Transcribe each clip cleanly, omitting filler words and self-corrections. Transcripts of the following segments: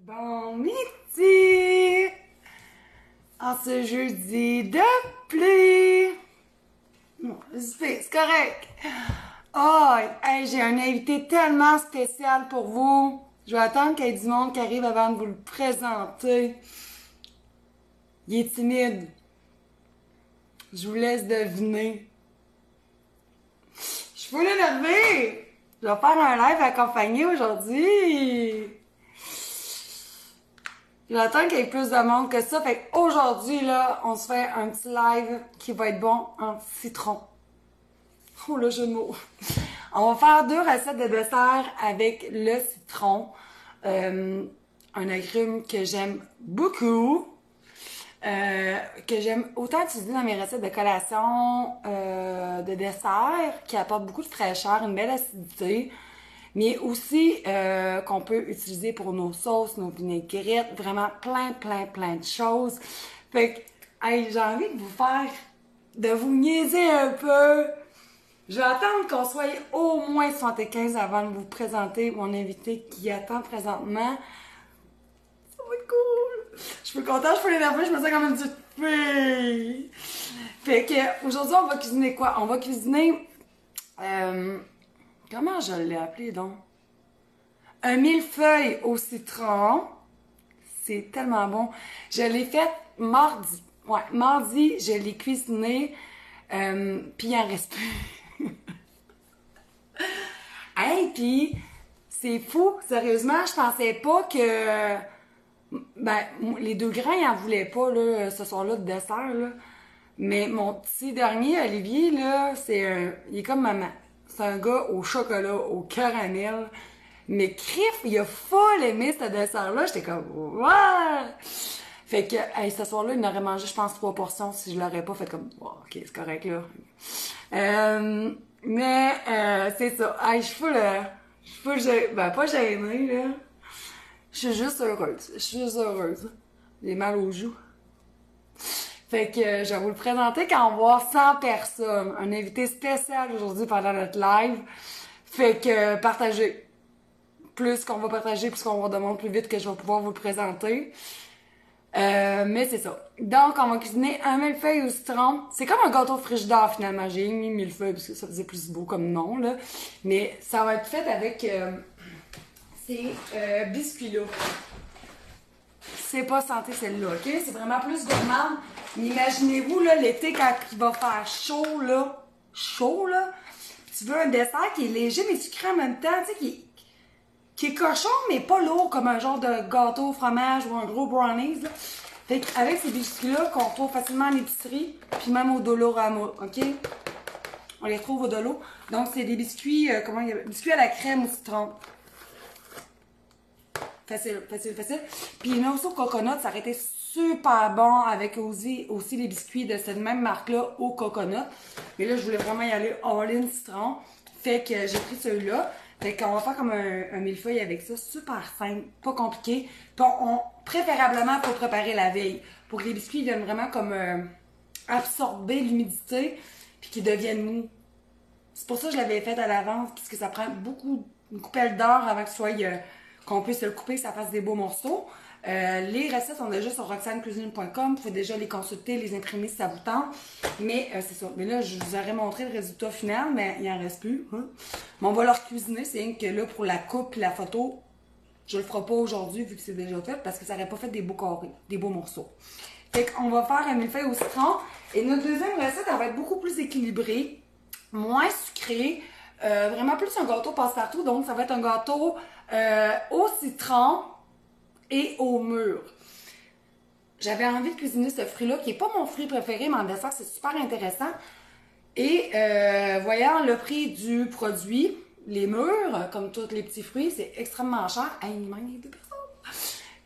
Bon midi! En ce jeudi de pluie! Bon, c'est correct! Oh, hey, j'ai un invité tellement spécial pour vous. Je vais attendre qu'il y ait du monde qui arrive avant de vous le présenter. Il est timide. Je vous laisse deviner. Je suis full énervée! Je vais faire un live accompagné aujourd'hui. J'attends qu'il y ait plus de monde que ça. Fait qu'aujourd'hui, là, on se fait un petit live qui va être bon en citron. Oh, le jeu de mots. On va faire 2 recettes de dessert avec le citron. Un agrume que j'aime beaucoup. Que j'aime autant utiliser dans mes recettes de collation, de dessert, qui apporte beaucoup de fraîcheur, une belle acidité, mais aussi qu'on peut utiliser pour nos sauces, nos vinaigrettes, vraiment plein de choses. Fait que, hey, j'ai envie de vous niaiser un peu. Je vais attendre qu'on soit au moins 75 avant de vous présenter mon invité qui attend présentement. Ça va être cool! Je suis contente, je suis énervée, je me sens comme une petite fille. Fait que aujourd'hui, on va cuisiner quoi? On va cuisiner comment je l'ai appelé donc? Un millefeuille au citron. C'est tellement bon. Je l'ai fait mardi. Ouais, mardi, je l'ai cuisiné. Puis il en reste plus. Hey, puis c'est fou. Sérieusement, je pensais pas que... Ben, les 2 grands, ils en voulaient pas, là, ce soir-là, de dessert, là. Mais mon petit dernier, Olivier, là, il est comme maman. C'est un gars au chocolat, au caramel. Mais crif, il a full aimé ce dessert-là. J'étais comme, ouais! Fait que, hey, ce soir-là, il n'aurait mangé, je pense, 3 portions si je l'aurais pas fait comme, oh, ok, c'est correct, là. C'est ça. Hey, je suis full, ben, pas gênée, là. Je suis juste heureuse. Je suis juste heureuse. J'ai mal aux joues. Fait que je vais vous le présenter quand on va voir 100 personnes. Un invité spécial aujourd'hui pendant notre live. Fait que partagez. Plus qu'on va partager, plus qu'on va demander plus vite que je vais pouvoir vous le présenter. Mais c'est ça. Donc, on va cuisiner un millefeuille au citron. C'est comme un gâteau frigidaire finalement. J'ai mis millefeuille parce que ça faisait plus beau comme nom, là. Mais ça va être fait avec ces biscuits-là. C'est pas santé celle-là, ok? C'est vraiment plus gourmand. Mais imaginez-vous, là, l'été, quand il va faire chaud, là, tu veux un dessert qui est léger mais sucré en même temps, tu sais, qui est cochon, mais pas lourd, comme un genre de gâteau au fromage ou un gros brownies, là. Fait qu'avec ces biscuits-là, qu'on retrouve facilement en épicerie, puis même au Dolorama, ok? On les retrouve au Dolo. Donc, c'est des biscuits, biscuits à la crème au citron. Facile. Puis une aussi au coconut, ça aurait été super bon avec aussi les biscuits de cette même marque-là au coconut. Mais là, je voulais vraiment y aller all-in citron. Fait que j'ai pris celui-là. Fait qu'on va faire comme un millefeuille avec ça. Super simple, pas compliqué. Puis préférablement, pour préparer la veille. Pour que les biscuits viennent vraiment comme absorber l'humidité puis qu'ils deviennent mous. C'est pour ça que je l'avais fait à l'avance, puisque ça prend une coupelle d'heure avant que qu'on puisse le couper, que ça fasse des beaux morceaux. Les recettes sont déjà sur roxanecuisine.com. Vous pouvez déjà les consulter, les imprimer si ça vous tente. Mais c'est ça. Mais là, je vous aurais montré le résultat final, mais il en reste plus. Hein? Mais on va leur cuisiner. C'est rien que là, pour la coupe et la photo, je le ferai pas aujourd'hui vu que c'est déjà fait, parce que ça n'aurait pas fait des beaux carrés, des beaux morceaux. Fait qu'on va faire un millefeuille au citron. Et notre deuxième recette, elle va être beaucoup plus équilibrée, moins sucrée. Vraiment plus un gâteau passe-partout. Donc, ça va être un gâteau au citron et au mûr. J'avais envie de cuisiner ce fruit-là, qui est pas mon fruit préféré, mais en dessert, c'est super intéressant. Et voyant le prix du produit, les mûrs, comme tous les petits fruits, c'est extrêmement cher. Hey, il manque 2 personnes.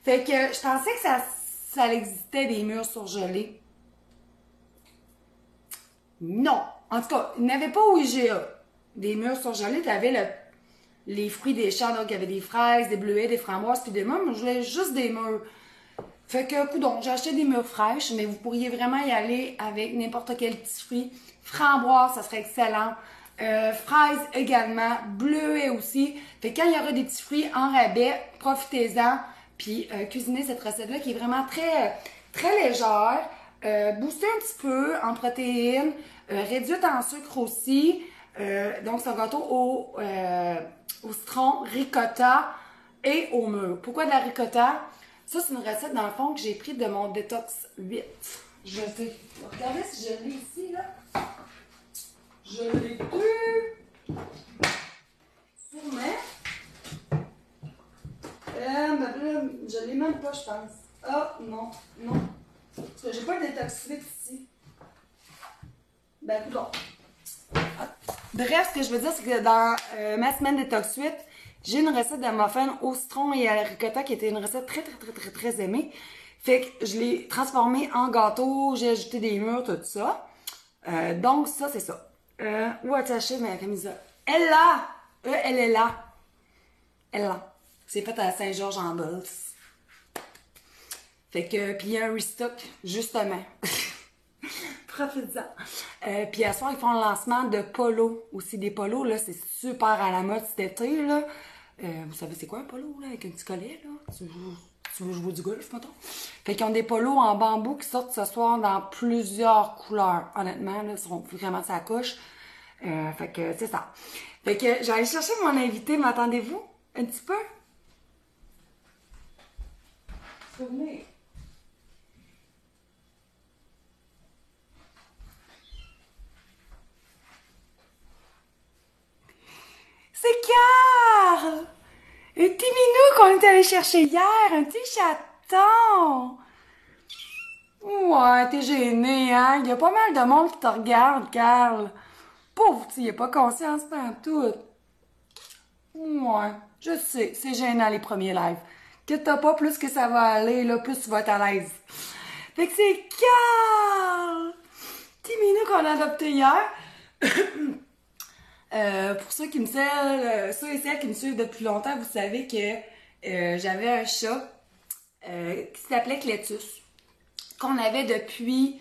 Fait que je pensais que ça existait des mûrs surgelés. Non. En tout cas, il n'y avait pas au IGA des mûrs surgelés. Tu avais les fruits des champs, donc il y avait des fraises, des bleuets, des framboises, puis des mûres. Moi, je voulais juste des mûrs. Fait que, coudonc, j'ai acheté des mûres fraîches, mais vous pourriez vraiment y aller avec n'importe quel petit fruit. Framboise, ça serait excellent. Fraises également, bleuets aussi. Fait que quand il y aura des petits fruits en rabais, profitez-en. puis cuisiner cette recette-là qui est vraiment très légère, boostée un petit peu en protéines, réduite en sucre aussi. Donc, c'est un gâteau au citron, ricotta et au mûr. Pourquoi de la ricotta? Ça, c'est une recette, dans le fond, que j'ai pris de mon Détox 8. Je vais regarder si je l'ai ici, là. Je l'ai plus. Sûrement. Je l'ai même pas, je pense. Ah, non, non. Parce que j'ai pas le Détox 8 ici. Ben, bon. Bref, ce que je veux dire, c'est que dans ma semaine Détox 8, j'ai une recette de muffin au citron et à la ricotta qui était une recette très aimée. Fait que je l'ai transformée en gâteau, j'ai ajouté des mûres, tout ça. Donc ça, c'est ça. Où as-tu acheté ma camisole? Elle là! Elle est là. Elle là. C'est fait à Saint-Georges-en-Beauce. Fait que, puis il y a un restock, justement. Profites-en. Puis à soir, ils font le lancement de polos. Aussi des polos, là, c'est super à la mode cet été, là. Vous savez c'est quoi un polo, là, avec un petit collet, là? Tu veux jouer du golf, mettons? Fait qu'ils ont des polos en bambou qui sortent ce soir dans plusieurs couleurs. Honnêtement, là, ils sont vraiment sa couche. Fait que c'est ça. Fait que j'allais chercher mon invité, m'attendez-vous? Un petit peu? Venez. C'est Carl! Un petit minou qu'on est allé chercher hier, un petit chaton! Ouais, t'es gêné, hein? Il y a pas mal de monde qui te regarde, Carl. Pauvre petit, il a pas conscience tout. Ouais, je sais, c'est gênant les premiers lives. Que t'as pas, plus que ça va aller, là, plus tu vas être à l'aise. Fait que c'est Carl! Petit minou qu'on a adopté hier. Pour ceux qui me suivent, ceux et celles qui me suivent depuis longtemps, vous savez que j'avais un chat qui s'appelait Clétus, qu'on avait depuis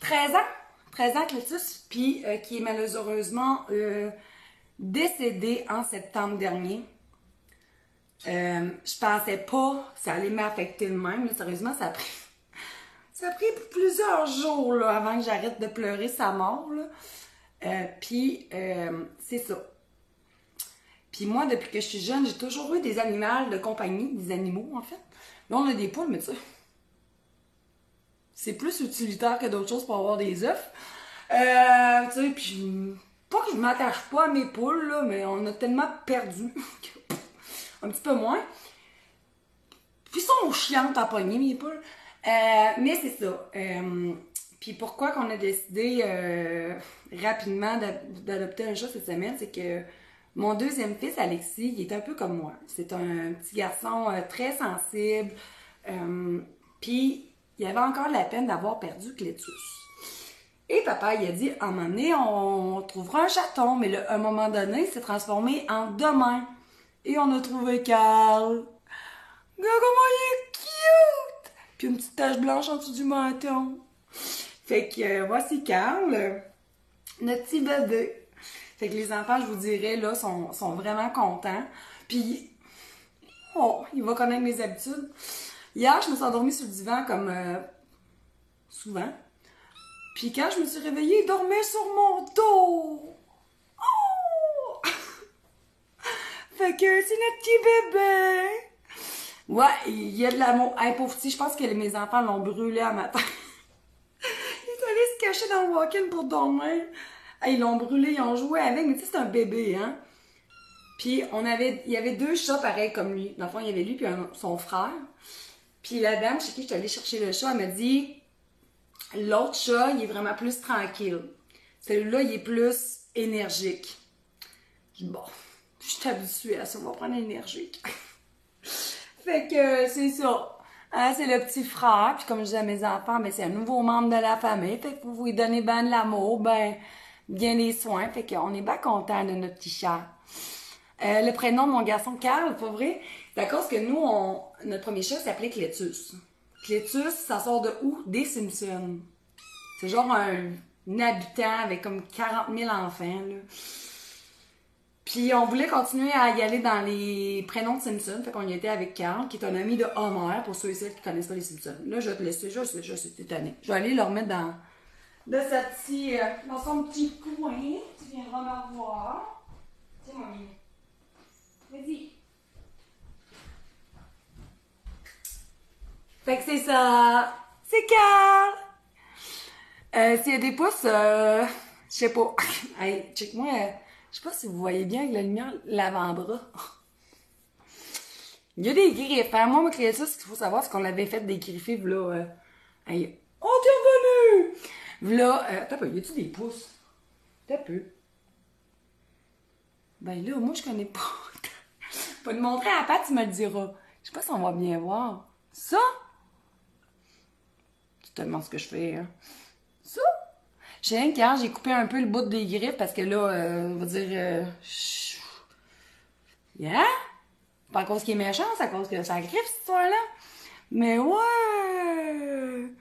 13 ans. 13 ans, Clétus, puis qui est malheureusement décédé en septembre dernier. Je pensais pas que ça allait m'affecter de même. Là, sérieusement, ça a pris plusieurs jours là, avant que j'arrête de pleurer sa mort. Là. Puis, c'est ça. Puis moi, depuis que je suis jeune, j'ai toujours eu des animaux de compagnie, des animaux en fait. Là, on a des poules, mais tu sais, c'est plus utilitaire que d'autres choses pour avoir des œufs. Tu sais, puis pas que je m'attache pas à mes poules, là, mais on a tellement perdu. Un petit peu moins. Puis ils sont chiantes à pogner, mes poules. Mais c'est ça. Puis pourquoi qu'on a décidé rapidement d'adopter un chat cette semaine, c'est que mon deuxième fils, Alexis, il est un peu comme moi. C'est un petit garçon très sensible. Puis il avait encore la peine d'avoir perdu Clétus. Et papa, il a dit, à un moment donné, on trouvera un chaton. Mais là, à un moment donné, il s'est transformé en demain. Et on a trouvé Carl. Regarde comment il est cute! Puis une petite tache blanche en dessous du menton. Fait que voici Carl, notre petit bébé. Fait que les enfants, je vous dirais, là, sont vraiment contents. Puis, oh, il va connaître mes habitudes. Hier, je me suis endormie sur le divan comme souvent. Puis quand je me suis réveillée, il dormait sur mon dos. Oh! Fait que c'est notre petit bébé. Ouais, il y a de l'amour. Hey, pauvre petit, je pense que mes enfants l'ont brûlé à matin. Ils sont allés se cacher dans le walk-in pour dormir. Hey, ils l'ont brûlé, ils ont joué avec, mais tu sais, c'est un bébé, hein. Puis il y avait deux chats pareils comme lui. Dans le fond, il y avait lui puis son frère. Puis la dame chez qui je suis allée chercher le chat, elle m'a dit, l'autre chat, il est vraiment plus tranquille. Celui-là, il est plus énergique. Je dis, bon, je suis habituée à ça, on va prendre énergique. Fait que c'est ça. Hein, c'est le petit frère, puis comme je dis à mes enfants, ben c'est un nouveau membre de la famille. Fait que vous lui donnez ben de l'amour, ben bien des soins. Fait qu'on est bien content de notre petit chat. Le prénom de mon garçon Carl, pas vrai? C'est à cause que nous, notre premier chat s'appelait Clétus. Clétus, ça sort de où? Des Simpsons. C'est genre un habitant avec comme 40 000 enfants, là. Puis on voulait continuer à y aller dans les prénoms de Simpson. Fait qu'on y était avec Carl, qui est un ami de Homer, pour ceux et celles qui connaissent pas les Simpsons. Là, je vais te laisser, je suis tétanée. Je vais aller le remettre dans son petit coin. Tu viendras me revoir. Tiens, mamie. Vas-y. Fait que c'est ça. C'est Carl. S'il y a des pouces, je sais pas. Hey, check-moi. Je sais pas si vous voyez bien avec la lumière, l'avant-bras. Il y a des griffes. Hein? Moi, créé ça, ce qu'il faut savoir, c'est qu'on l'avait fait des griffes, là. Hey. Oh, t'es revenu! Là, t'as peu, y a-tu des pouces? T'as peu. Ben là, moi, je connais pas. Pas te montrer à la patte, tu me le diras. Je sais pas si on va bien voir. Ça? C'est tellement ce que je fais, hein. Ça? Je sais qu'hier, j'ai coupé un peu le bout des griffes parce que là, on va dire... Yeah? Pas à cause qu'il est méchant, c'est à cause que ça griffe, cette histoire-là. Mais ouais!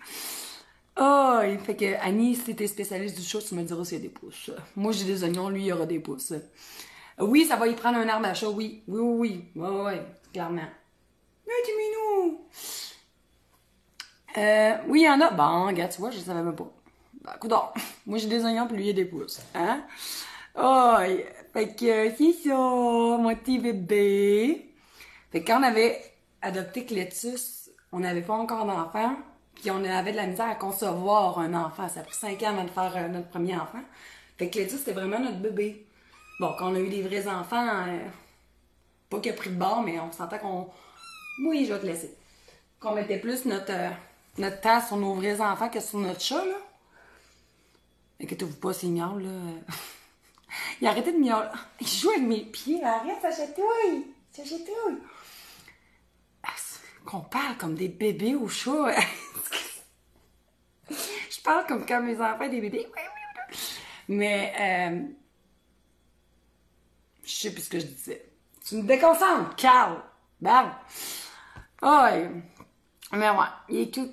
Oh, fait que Annie, si t'es spécialiste du chat, tu me diras s'il y a des pouces. Moi, j'ai des oignons, lui, il y aura des pouces. Oui, ça va y prendre un arbre à chat, oui. Oui. Ouais, clairement. Mais tu minou! Oui, il y en a. Bon, regarde, tu vois, je savais même pas. Ben, coudonc. Moi, j'ai des oignons, puis lui, il y a des pouces. Hein? Oh, fait que, c'est ça, mon petit bébé. Fait que quand on avait adopté Clétus, on n'avait pas encore d'enfant, puis on avait de la misère à concevoir un enfant. Ça a pris 5 ans avant de faire notre premier enfant. Fait que Clétus, c'était vraiment notre bébé. Bon, quand on a eu des vrais enfants, pas qu'il a pris de bord, mais on sentait qu'on... Oui, je vais te laisser. Qu'on mettait plus notre temps sur nos vrais enfants que sur notre chat, là. Inquiétez-vous pas, c'est miaule, là. Il a arrêté de miauler. Il joue avec mes pieds. Arrête, ça chatouille. Ça chatouille. Qu'on parle comme des bébés au chat. Je parle comme quand mes enfants des bébés. Mais, je sais plus ce que je disais. Tu me déconcentres, Carl. Bon. Oh, mais ouais, il est cute.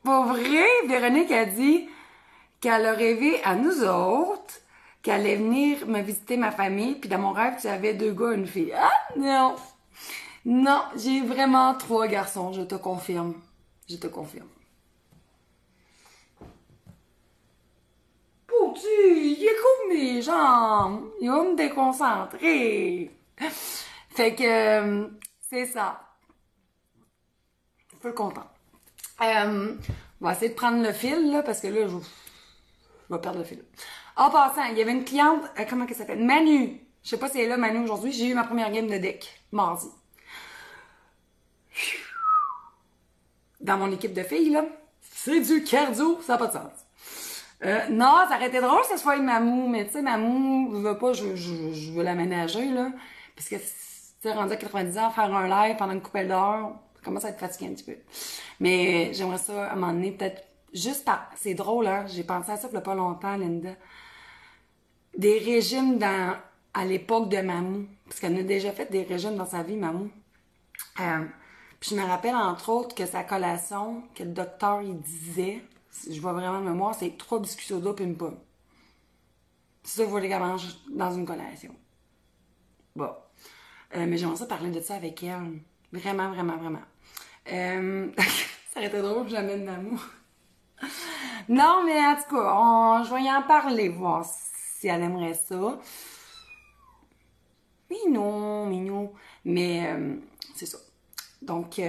Pour vrai, Véronique a dit qu'elle a rêvé à nous autres, qu'elle allait venir me visiter ma famille, puis dans mon rêve, j'avais 2 gars et une fille. Ah, non! Non, j'ai vraiment 3 garçons, je te confirme. Pour-tu, il écoute mes jambes, il va me déconcentrer. Fait que, c'est ça. Je suis content. On va essayer de prendre le fil, là, parce que là, je vais perdre le fil. En passant, il y avait une cliente, comment elle s'appelle? Manu. Je sais pas si elle est là, Manu, aujourd'hui. J'ai eu ma première game de deck, mardi. Dans mon équipe de filles, là. C'est du cardio, ça n'a pas de sens. Non, ça aurait été drôle que ce soit avec Mamou, mais tu sais, Mamou, je veux pas, je veux l'aménager, là. Parce que, tu sais, rendu à 90 ans, faire un live pendant une couple d'heures, ça commence à être fatigué un petit peu. Mais j'aimerais ça, à un moment donné, peut-être, juste par... C'est drôle, hein? J'ai pensé à ça il y a pas longtemps, Linda. Des régimes à l'époque de Mamou. Parce qu'elle a déjà fait des régimes dans sa vie, Mamou. Puis je me rappelle, entre autres, que sa collation, que le docteur, il disait, si je vois vraiment de mémoire, c'est 3 biscuits soda puis une pomme. C'est ça que vous voulez qu'elle mange dans une collation. Bon. Mais j'aimerais ça parler de ça avec elle. Vraiment. Ça aurait été drôle que j'amène Mamou. Non, mais en tout cas, je vais y en parler, voir si elle aimerait ça. Mignon. Mais c'est ça. Donc,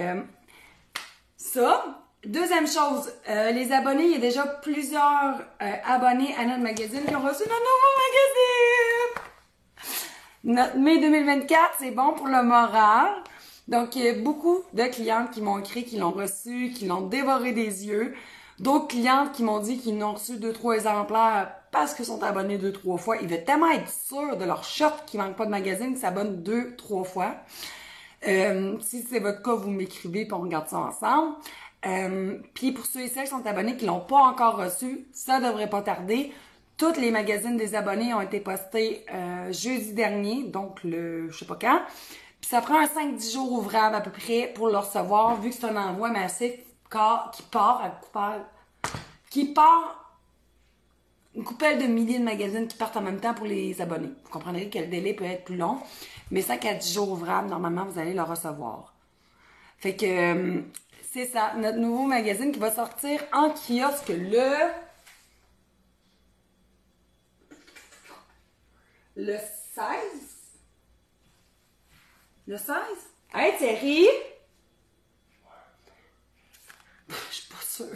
ça. Deuxième chose, les abonnés, il y a déjà plusieurs abonnés à notre magazine qui ont reçu notre nouveau magazine. Notre mai 2024, c'est bon pour le moral. Donc, il y a beaucoup de clientes qui m'ont écrit, qui l'ont reçu, qui l'ont dévoré des yeux. D'autres clientes qui m'ont dit qu'ils n'ont reçu 2-3 exemplaires parce qu'ils sont abonnés 2-3 fois. Ils veulent tellement être sûrs de leur shop qu'ils manquent pas de magazine qu'ils s'abonnent 2-3 fois. Si c'est votre cas, vous m'écrivez puis on regarde ça ensemble. Puis pour ceux et celles qui sont abonnés qui l'ont pas encore reçu, ça devrait pas tarder. Tous les magazines des abonnés ont été postés jeudi dernier, donc le je sais pas quand. Puis ça prend un 5-10 jours ouvrables à peu près pour le recevoir, vu que c'est un envoi massif qui part une coupelle de milliers de magazines qui partent en même temps pour les abonnés. Vous comprendrez que le délai peut être plus long, mais 5 à 10 jours ouvrables, normalement, vous allez le recevoir. Fait que c'est ça, notre nouveau magazine qui va sortir en kiosque le 16. Le 16? Hey Thierry! Je suis pas sûre.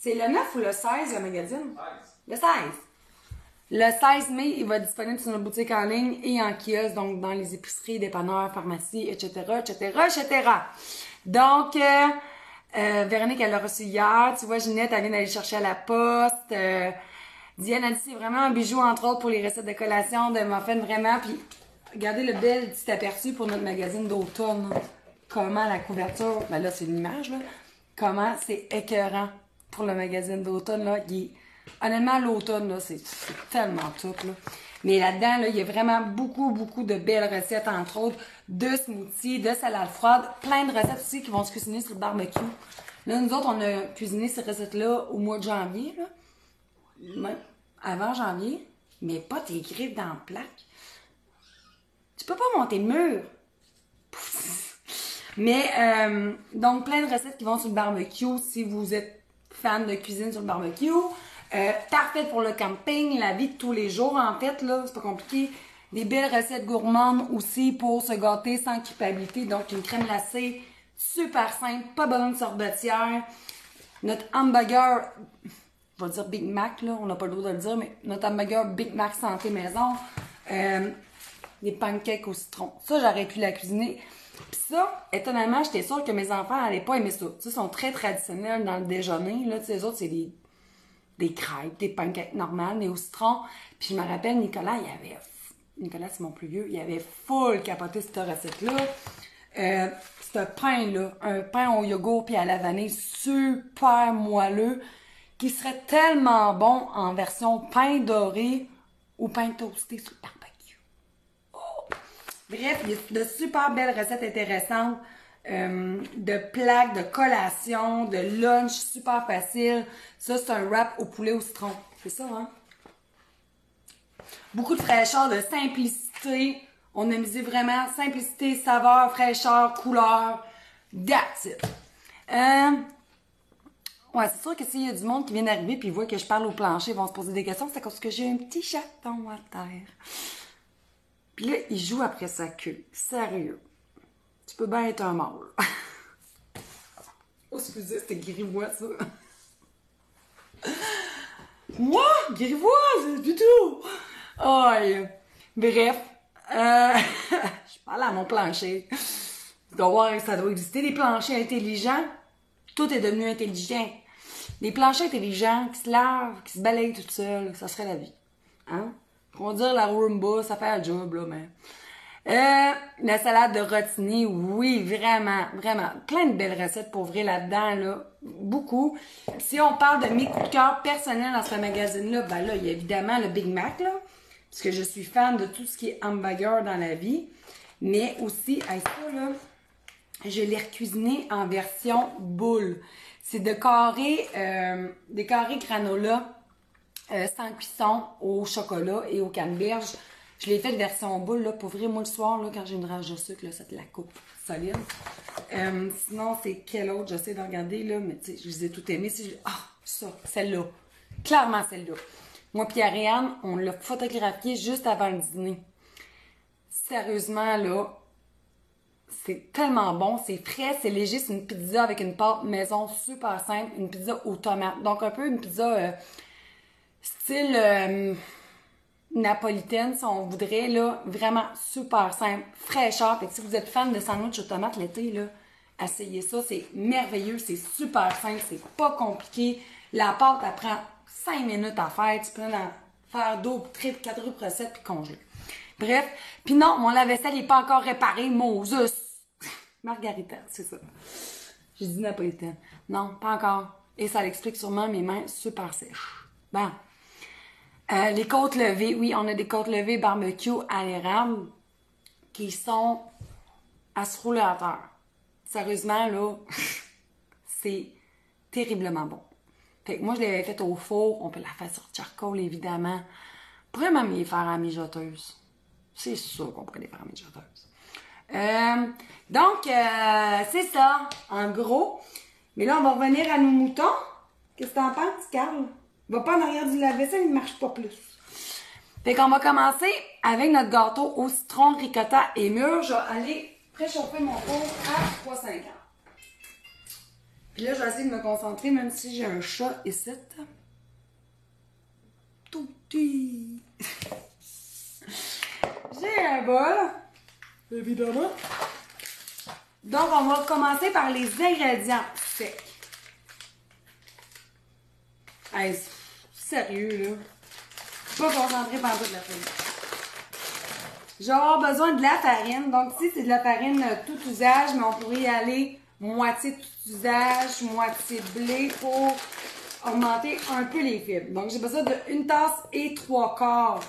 C'est le 9 ou le 16, le magazine? Le 16. Le 16 mai, il va être disponible sur notre boutique en ligne et en kiosque, donc dans les épiceries, dépanneurs, pharmacies, etc., etc., etc. Donc, Véronique, elle l'a reçu hier. Tu vois, Ginette, elle vient d'aller chercher à la poste. Diane a dit c'est vraiment un bijou, entre autres, pour les recettes de collation, de muffins, vraiment. Puis, regardez le bel petit aperçu pour notre magazine d'automne. Comment la couverture, ben là, c'est une image, là. Comment c'est écœurant pour le magazine d'automne, là. Honnêtement, l'automne, là, c'est tellement top, là. Mais là-dedans, là, il y a vraiment beaucoup, beaucoup de belles recettes, entre autres, de smoothies, de salade froide, plein de recettes aussi qui vont se cuisiner sur le barbecue. Là, nous autres, on a cuisiné ces recettes-là au mois de janvier, là. Même avant janvier, mais pas tes griffes dans la plaque. Tu peux pas monter le mur. Mais, donc, plein de recettes qui vont sur le barbecue si vous êtes fan de cuisine sur le barbecue. Parfait pour le camping, la vie de tous les jours, en fait, là, c'est pas compliqué. Des belles recettes gourmandes aussi pour se gâter sans culpabilité. Donc, une crème glacée super simple, pas besoin de sorbetière. Notre hamburger, je vais dire Big Mac, là, on n'a pas le droit de le dire, mais notre hamburger Big Mac santé maison. Des pancakes au citron. Ça, j'aurais pu la cuisiner. Puis ça, étonnamment, j'étais sûre que mes enfants n'allaient pas aimer ça. Tu sais, ils sont très traditionnels dans le déjeuner. Là, tu sais, les autres, c'est des crêpes, des pancakes normales, mais au citron. Puis je me rappelle, Nicolas, Nicolas, c'est mon plus vieux, il avait full capoté cette recette-là. C'est un pain-là, un pain au yogourt puis à la vanille super moelleux, qui serait tellement bon en version pain doré ou pain toasté sur le barbecue. Bref, il y a de super belles recettes intéressantes, de plaques, de collations, de lunch super facile. Ça, c'est un wrap au poulet au citron. C'est ça, hein? Beaucoup de fraîcheur, de simplicité. On a misé vraiment simplicité, saveur, fraîcheur, couleur. That's it. Ouais, c'est sûr que s'il y a du monde qui vient d'arriver puis ils voient que je parle au plancher, ils vont se poser des questions. C'est parce que j'ai un petit chaton à terre. Puis là, il joue après sa queue. Sérieux. Tu peux bien être un mâle. Oh, excusez, c'était grivois, ça. Moi? Grivoise? Du tout! Oh, bref. Je parle à mon plancher. Ça doit exister des planchers intelligents. Tout est devenu intelligent. Des planchers intelligents qui se lavent, qui se balayent tout seuls, ça serait la vie. Hein? On va dire la Roomba, ça fait un job, là, mais... la salade de rotini, oui, vraiment, vraiment. Plein de belles recettes pour vrai là-dedans, là. Beaucoup. Si on parle de mes coups de cœur personnels dans ce magazine-là, ben là, il y a évidemment le Big Mac, là. Parce que je suis fan de tout ce qui est hamburger dans la vie. Mais aussi, ça, là, je l'ai recuisiné en version boule. C'est des carrés granola sans cuisson au chocolat et au canneberge. Je l'ai fait de version boule, là, pour vrai, moi, le soir, là, quand j'ai une rage de sucre, là, ça te la coupe solide. Sinon, c'est quel autre? J'essaie de regarder, là, mais tu sais, je les ai toutes aimées. Ça, celle-là. Clairement, celle-là. Moi puis Ariane, on l'a photographié juste avant le dîner. Sérieusement, là, c'est tellement bon, c'est frais, c'est léger, c'est une pizza avec une pâte maison super simple, une pizza aux tomates. Donc, un peu une pizza style... napolitaine, si on voudrait, là, vraiment super simple, fraîcheur. Fait que si vous êtes fan de sandwich aux tomates l'été, là, essayez ça, c'est merveilleux, c'est super simple, c'est pas compliqué. La pâte, elle prend 5 minutes à faire, tu peux en faire d'autres, quadruples recettes puis congeler. Bref, puis non, mon lave-vaisselle n'est pas encore réparé, Moses! Margarita, c'est ça. J'ai dit napolitaine. Non, pas encore. Et ça l'explique sûrement mes mains super sèches. Bon. Les côtes levées, oui, on a des côtes levées barbecue à l'érable qui sont à se rouler à terre. Sérieusement, là, C'est terriblement bon. Fait que moi, je l'avais fait au four. On peut la faire sur charcoal, évidemment. On pourrait même les faire à la mijoteuse. C'est sûr qu'on pourrait les faire à la mijoteuse. C'est ça, en gros. Mais là, on va revenir à nos moutons. Qu'est-ce que t'en penses, Carl? Va pas en arrière du lave-vaisselle, il ne marche pas plus. Fait qu'on va commencer avec notre gâteau au citron, ricotta et mûr. Je vais aller préchauffer mon four à 350. Puis là, je vais essayer de me concentrer, même si j'ai un chat ici. Tout petit. J'ai un bol, évidemment. Donc, on va commencer par les ingrédients secs. Hey, sérieux, là. Je suis pas concentrée par toute la farine. Je vais avoir besoin de la farine. Donc, si c'est de la farine tout usage, mais on pourrait y aller moitié tout usage, moitié blé pour augmenter un peu les fibres. Donc, j'ai besoin d'une tasse et 3/4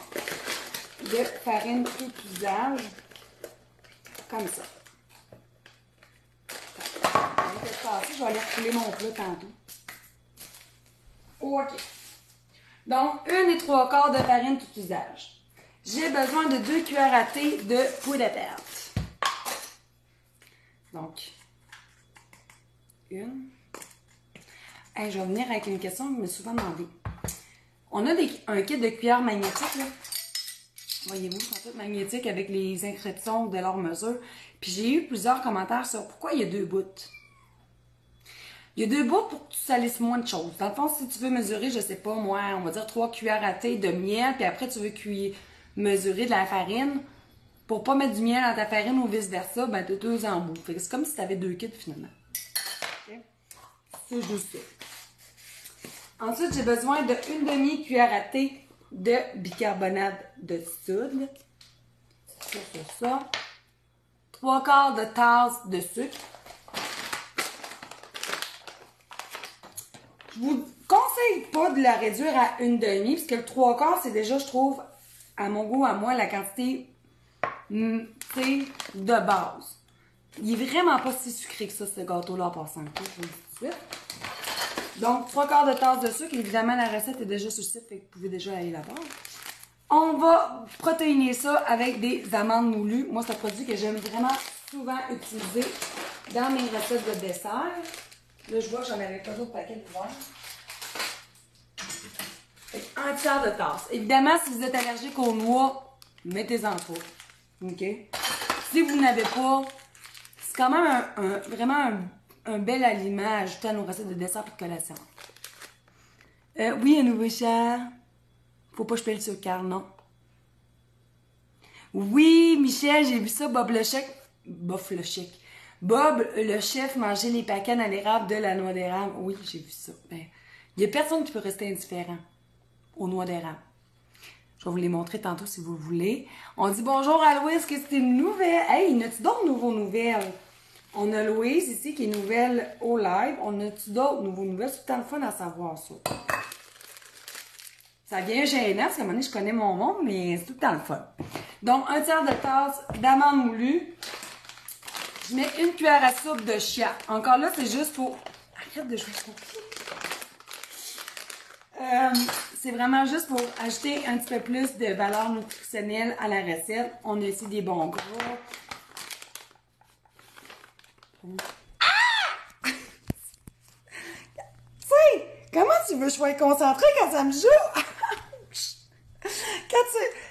de farine tout usage. Comme ça. Je vais aller refouler mon plat tantôt. OK. Donc, 1 et 3/4 de farine tout usage. J'ai besoin de 2 cuillères à thé de poudre à perte. Donc, une. Hey, je vais venir avec une question que je me suis souvent demandé. On a un kit de cuillères magnétiques, là. Voyez-vous, ils sont toutes magnétiques avec les inscriptions de leur mesure. Puis j'ai eu plusieurs commentaires sur pourquoi il y a 2 bouts. Il y a 2 bouts pour que tu salisses moins de choses. Dans le fond, si tu veux mesurer, je sais pas moi, on va dire 3 cuillères à thé de miel, puis après tu veux mesurer de la farine, pour pas mettre du miel dans ta farine ou vice-versa, ben tu as 2 embouts. Fait que c'est comme si tu avais 2 kits finalement. Okay? C'est juste ça. Ensuite, j'ai besoin de 1 demi-cuillère à thé de bicarbonate de soude. Ça. 3/4 de tasse de sucre. Je vous conseille pas de la réduire à 1 demi, parce que le 3/4, c'est déjà, je trouve, à mon goût, à moi, la quantité de base. Il est vraiment pas si sucré que ça, ce gâteau-là, en passant. Je vous le dis tout de suite. Donc, 3/4 de tasse de sucre. Évidemment, la recette est déjà sur le site, fait que vous pouvez déjà aller la voir. On va protéiner ça avec des amandes moulues. Moi, c'est un produit que j'aime vraiment souvent utiliser dans mes recettes de dessert. Là, je vois que j'en avais pas d'autres paquets ouverts. 1 tiers de tasse. Évidemment, si vous êtes allergique aux noix, mettez-en pas. OK? Si vous n'avez pas, c'est quand même vraiment un bel aliment à ajouter à nos recettes de dessert pour de collation. Oui, un nouveau chat. Faut pas que je paye le sucre, non. Oui, Michel, j'ai vu ça, Bob le chef. Bob le chef mangeait les paquets à l'érable de la noix d'érable. Oui, j'ai vu ça. Ben, il y a personne qui peut rester indifférent aux noix d'érable. Je vais vous les montrer tantôt si vous voulez. On dit bonjour à Louise, que c'est une nouvelle. Hey, y a-tu d'autres nouveaux nouvelles? On a Louise ici qui est nouvelle au live. On a-tu d'autres nouveaux nouvelles? C'est tout le temps le fun à savoir ça. Ça vient gênant parce qu'à un moment donné, je connais mon monde, mais c'est tout le temps le fun. Donc, 1 tiers de tasse d'amandes moulues. Je mets 1 cuillère à soupe de chia. Encore là, c'est juste pour... Arrête de jouer sur c'est vraiment juste pour ajouter un petit peu plus de valeur nutritionnelle à la recette. On a ici des bons gras. Ah! Tu sais, comment tu veux que je sois concentrée quand ça me joue?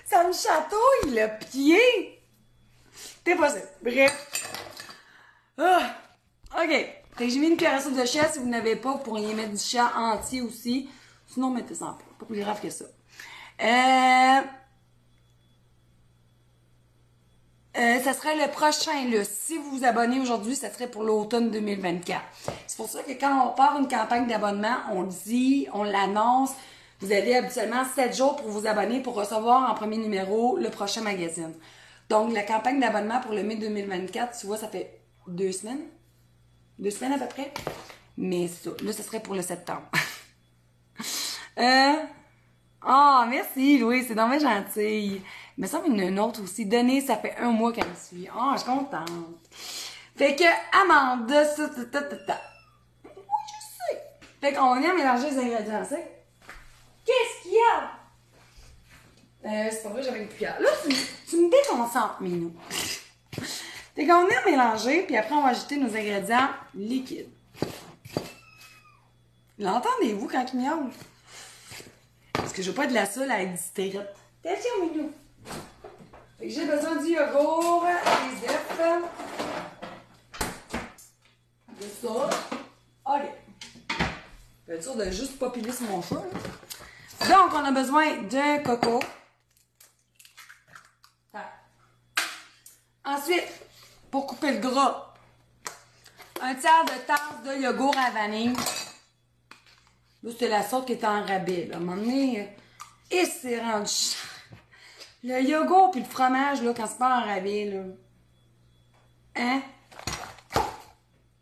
Ça me chatouille le pied. T'es possible. Bref. Ah, OK. Fait que j'ai mis 1 cuillère à soupe de chia. Si vous n'avez pas, vous pourriez mettre du chia entier aussi. Sinon, mettez-en pas. Pas plus grave que ça. Ça serait le prochain, là. Si vous vous abonnez aujourd'hui, ça serait pour l'automne 2024. C'est pour ça que quand on part une campagne d'abonnement, on le dit, on l'annonce. Vous avez habituellement 7 jours pour vous abonner pour recevoir en premier numéro le prochain magazine. Donc, la campagne d'abonnement pour le mai 2024, tu vois, ça fait 2 semaines. 2 semaines à peu près. Mais ça, là, ça serait pour le septembre. Oh, merci, Louis, c'est dommage gentil. Il me semble une autre aussi. Denise, ça fait 1 mois qu'elle me suit. Oh, je suis contente. Fait que, amande, ça. Fait qu'on va venir mélanger les ingrédients secs. Qu'est-ce qu'il y a? C'est pas vrai, j'avais une cuillère. Là, tu me déconcentres, Minou. Fait qu'on va venir mélanger, puis après, on va ajouter nos ingrédients liquides. L'entendez-vous quand il miaule? Parce que je veux pas de la seule à être distérite. Attention, Minou. Fait que j'ai besoin du yogourt, des œufs, de ça. OK. Je vais être sûre de juste pas piler sur mon chat. Là. Donc, on a besoin de coco. Ensuite, pour couper le gras, un tiers de tasse de yogourt à vanille. Là, c'était la sorte qui était en rabais. Là. À un moment donné, et c'est rendu cher. Le yogourt puis le fromage, là, quand c'est pas en rabais, là. Hein?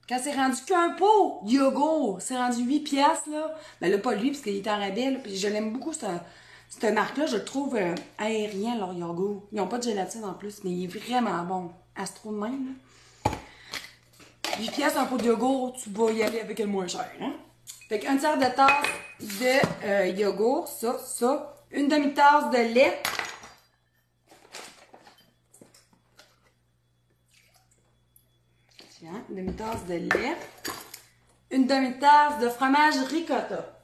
Quand c'est rendu qu'un pot de yogourt, c'est rendu 8 piastres, là. Ben là, pas lui, parce qu'il est en rabais, là. Puis je l'aime beaucoup, cette marque-là. Je le trouve aérien, leur yogourt. Ils n'ont pas de gélatine en plus, mais il est vraiment bon. Astro de même, là. 8 piastres, un pot de yogourt, tu vas y aller avec le moins cher, hein? Fait qu'un tiers de tasse de yogourt, ça. Une demi-tasse de lait. Tiens, une demi-tasse de lait. Une demi-tasse de fromage ricotta.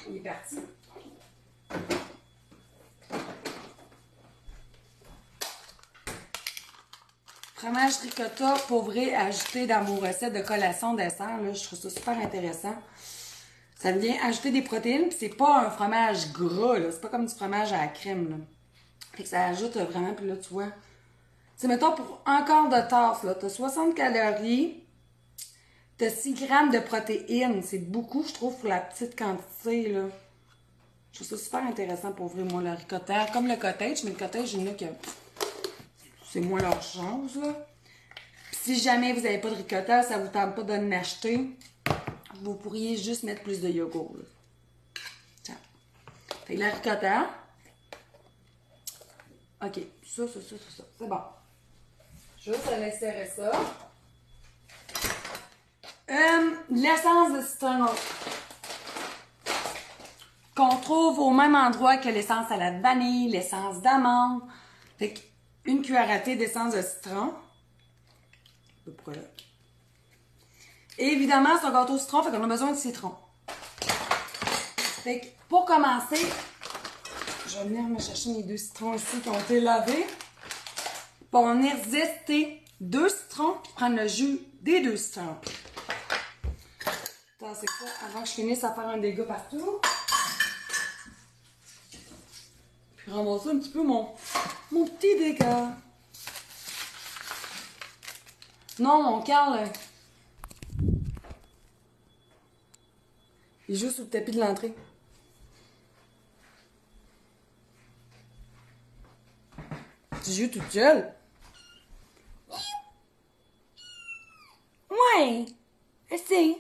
Il est parti. Fromage ricotta, pour vrai, ajouté dans vos recettes de collation dessert, là, je trouve ça super intéressant. Ça vient ajouter des protéines, puis c'est pas un fromage gras, là. C'est pas comme du fromage à la crème, là. Fait que ça ajoute vraiment, puis là, tu vois. C'est mettons pour un quart de tasse, là, t'as 60 calories, t'as 6 grammes de protéines. C'est beaucoup, je trouve, pour la petite quantité, là. Je trouve ça super intéressant pour ouvrir, moi, le ricotta. Comme le cottage, mais le cottage, il y en a que c'est moins leur chance, là. Puis si jamais vous n'avez pas de ricotta, ça vous tente pas de l'acheter, vous pourriez juste mettre plus de yogourt, là. Tiens. Fait que la ricotta. OK. Ça. C'est bon. Juste à l'insérer ça. L'essence de citron qu'on trouve au même endroit que l'essence à la vanille, l'essence d'amande. Fait qu'une cuillère à thé d'essence de citron. Pourquoi là? Et évidemment, c'est un gâteau au citron, fait qu'on a besoin de citron. Fait que pour commencer, je vais venir me chercher mes 2 citrons ici qui ont été lavés. On va venir zester 2 citrons, puis prendre le jus des 2 citrons. Attends, c'est ça, avant que je finisse à faire un dégât partout. Puis ramasser un petit peu mon petit dégât. Non, mon Carl, il joue sur le tapis de l'entrée. Tu joues toute seule? Ouais, je sais.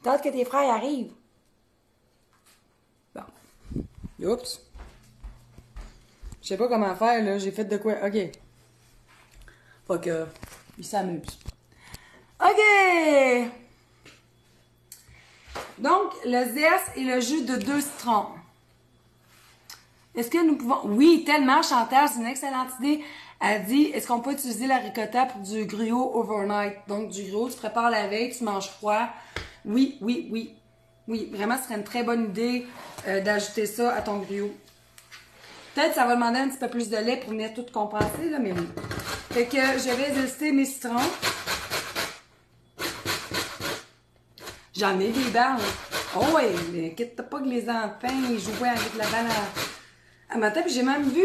T'as hâte que tes frères arrivent. Bon. Oups. Je sais pas comment faire, là. J'ai fait de quoi. OK. Fait que, il s'amuse. OK! Donc, le zeste et le jus de 2 citrons. Est-ce que nous pouvons... Oui, tellement, Chantal, c'est une excellente idée. Elle dit, est-ce qu'on peut utiliser la ricotta pour du griot overnight? Donc, du griot, tu prépares la veille, tu manges froid. Oui. Oui, vraiment, ce serait une très bonne idée d'ajouter ça à ton griot. Peut-être que ça va demander un petit peu plus de lait pour venir tout compenser, là, mais oui. Fait que je vais zester mes citrons. J'en ai des balles. Oh ouais, mais inquiète pas que les enfants, ils jouaient avec la balle à matin. Puis j'ai même vu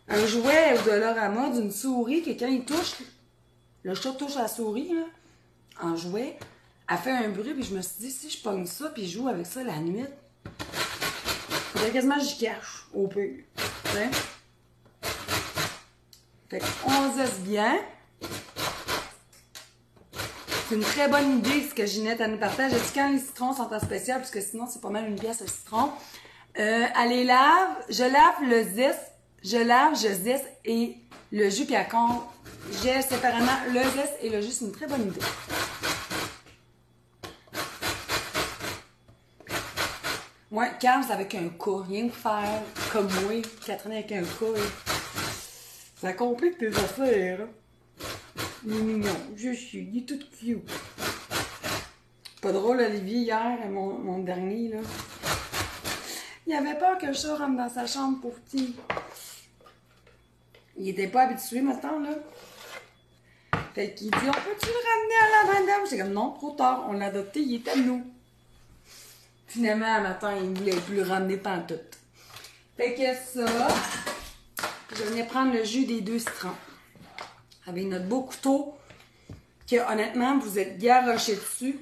un jouet au Dollarama d'une souris que quand il touche, le chat touche la souris, là, en jouet, elle fait un bruit. Puis je me suis dit, si je pogne ça, puis je joue avec ça la nuit, quasiment j'y cache au pire. T'sais? Fait qu'on zeste bien. C'est une très bonne idée ce que Ginette elle nous partage. Elle dit quand les citrons sont en spécial, parce que sinon c'est pas mal une pièce de citron. Elle les lave, je lave le zeste, je zeste et le jus, puis à con, j'ai séparément le zeste et le jus, c'est une très bonne idée. Ouais, Cam, c'est avec un K. Rien que faire comme moi. Catherine avec un K. Ça complique tes affaires. Hein? Il est mignon. Je suis. Il est tout cute. Pas drôle, Olivier, hier, mon dernier, là. Il avait peur que le chat rentre dans sa chambre pour petit. Il était pas habitué maintenant, là. Fait qu'il dit, on peut-tu le ramener à la madame? J'étais comme, non, trop tard. On l'a adopté, il était à nous. Finalement, un matin, il ne voulait plus le ramener pantoute. Fait que ça, je venais prendre le jus des 2 citrons. Avec notre beau couteau, que honnêtement, vous êtes garoché dessus.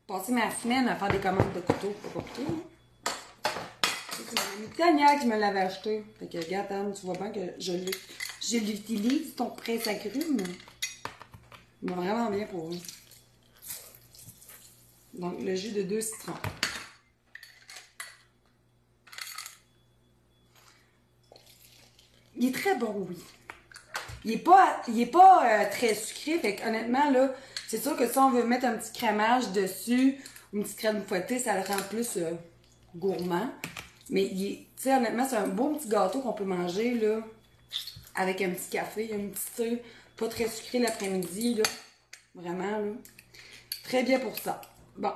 Passé ma semaine à faire des commandes de couteaux, pas compliqué. C'est mon ami Tania qui me l'avait acheté. Fait que regarde, Anne, tu vois bien que je l'utilise, ton presse agrumes. Il va vraiment bien pour lui. Donc, le jus de 2 citrons. Il est très bon, oui. Il est pas très sucré, fait que honnêtement, là, c'est sûr que si on veut mettre un petit crémage dessus, une petite crème fouettée, ça le rend plus gourmand. Mais tu sais, honnêtement, c'est un beau petit gâteau qu'on peut manger, là, avec un petit café, un petit thé, pas très sucré l'après-midi, là. Vraiment, là. Très bien pour ça. Bon.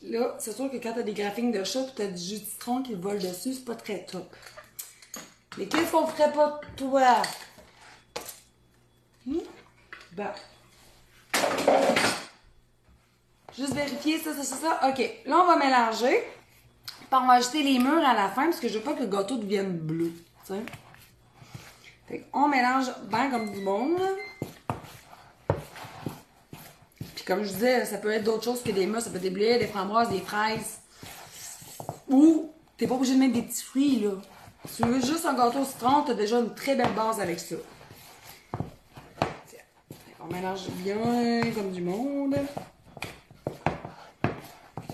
Là, c'est sûr que quand t'as des graphings de chat, t'as du jus de citron qui vole dessus, c'est pas très top. Mais qu'est-ce qu'on ferait pas de toi? Ben. Juste vérifier ça. OK. Là, on va mélanger. Puis on va ajouter les mûres à la fin, parce que je veux pas que le gâteau devienne bleu. T'sais. Fait qu'on mélange bien comme du monde. Puis comme je disais, ça peut être d'autres choses que des mûres. Ça peut être des bleuets, des framboises, des fraises. Ou, t'es pas obligé de mettre des petits fruits, là. Si tu veux juste un gâteau au citron, t'as déjà une très belle base avec ça. On mélange bien comme du monde.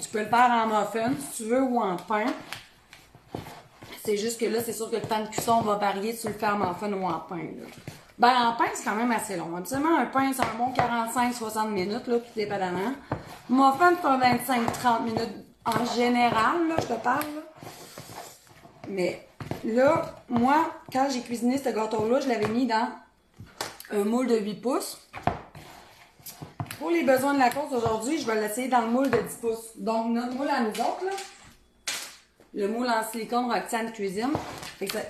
Tu peux le faire en muffin si tu veux ou en pain. C'est juste que là, c'est sûr que le temps de cuisson va varier si tu le fais en muffin ou en pain. Là. Ben, en pain, c'est quand même assez long. Absolument, un pain, c'est un bon 45-60 minutes, là, tout dépendamment. Muffin, c'est un 25-30 minutes en général, là, je te parle. Là. Mais là, moi, quand j'ai cuisiné ce gâteau-là, je l'avais mis dans un moule de 8 pouces. Pour les besoins de la course aujourd'hui, je vais l'essayer dans le moule de 10 pouces. Donc, notre moule à nous autres, là, le moule en silicone Roxane Cuisine.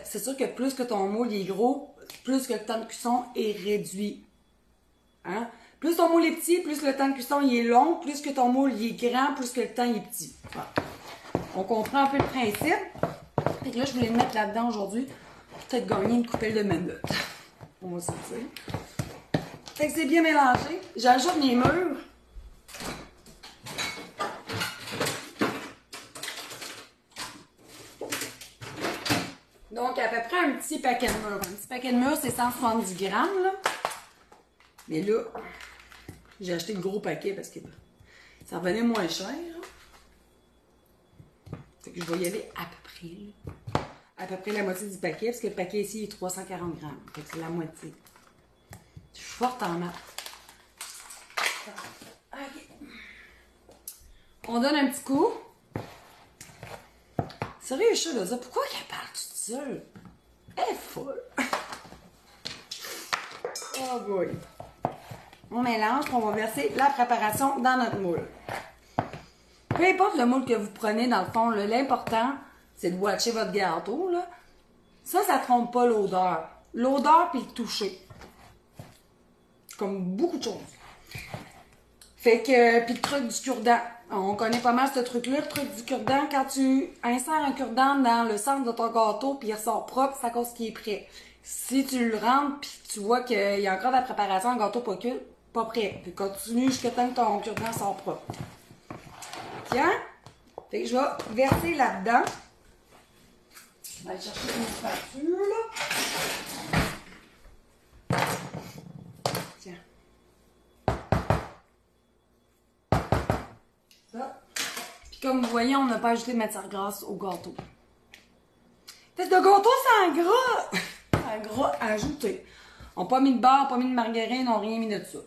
C'est sûr que plus que ton moule est gros, plus que le temps de cuisson est réduit. Hein? Plus ton moule est petit, plus le temps de cuisson il est long, plus que ton moule il est grand, plus que le temps il est petit. Voilà. On comprend un peu le principe. Fait que là, je voulais le mettre là-dedans aujourd'hui. Peut-être gagner une coupelle de minutes. On va se dire. Fait que c'est bien mélangé. J'ajoute mes mûres. Donc, à peu près un petit paquet de mûres. Un petit paquet de mûres, c'est 170 grammes, là. Mais là, j'ai acheté le gros paquet parce que ça revenait moins cher. Là. Fait que je vais y aller à peu près, là. À peu près la moitié du paquet, parce que le paquet ici est 340 grammes. Fait que c'est la moitié. Je suis forte en maths. Okay. On donne un petit coup. Sérieux, je suis là, pourquoi qu'elle parle toute seule? Elle est folle. Oh boy. On mélange, puis on va verser la préparation dans notre moule. Peu importe le moule que vous prenez, dans le fond, l'important, c'est de watcher votre gâteau. Là. Ça trompe pas l'odeur. L'odeur puis le toucher. Comme beaucoup de choses. Fait que, puis le truc du cure-dent. On connaît pas mal ce truc-là, le truc du cure-dent. Quand tu insères un cure-dent dans le centre de ton gâteau puis il ressort propre, c'est à cause qu'il est prêt. Si tu le rentres puis tu vois qu'il y a encore de la préparation, un gâteau pas prêt. Puis continue jusqu'à temps que ton cure-dent sort propre. Tiens. Fait que je vais verser là-dedans. Je vais aller chercher une spatule. Tiens. Ça. Puis comme vous voyez, on n'a pas ajouté de matière grasse au gâteau. Fait que le gâteau, c'est un gras. Un gras ajouté. On n'a pas mis de beurre, pas mis de margarine, on n'a rien mis de ça.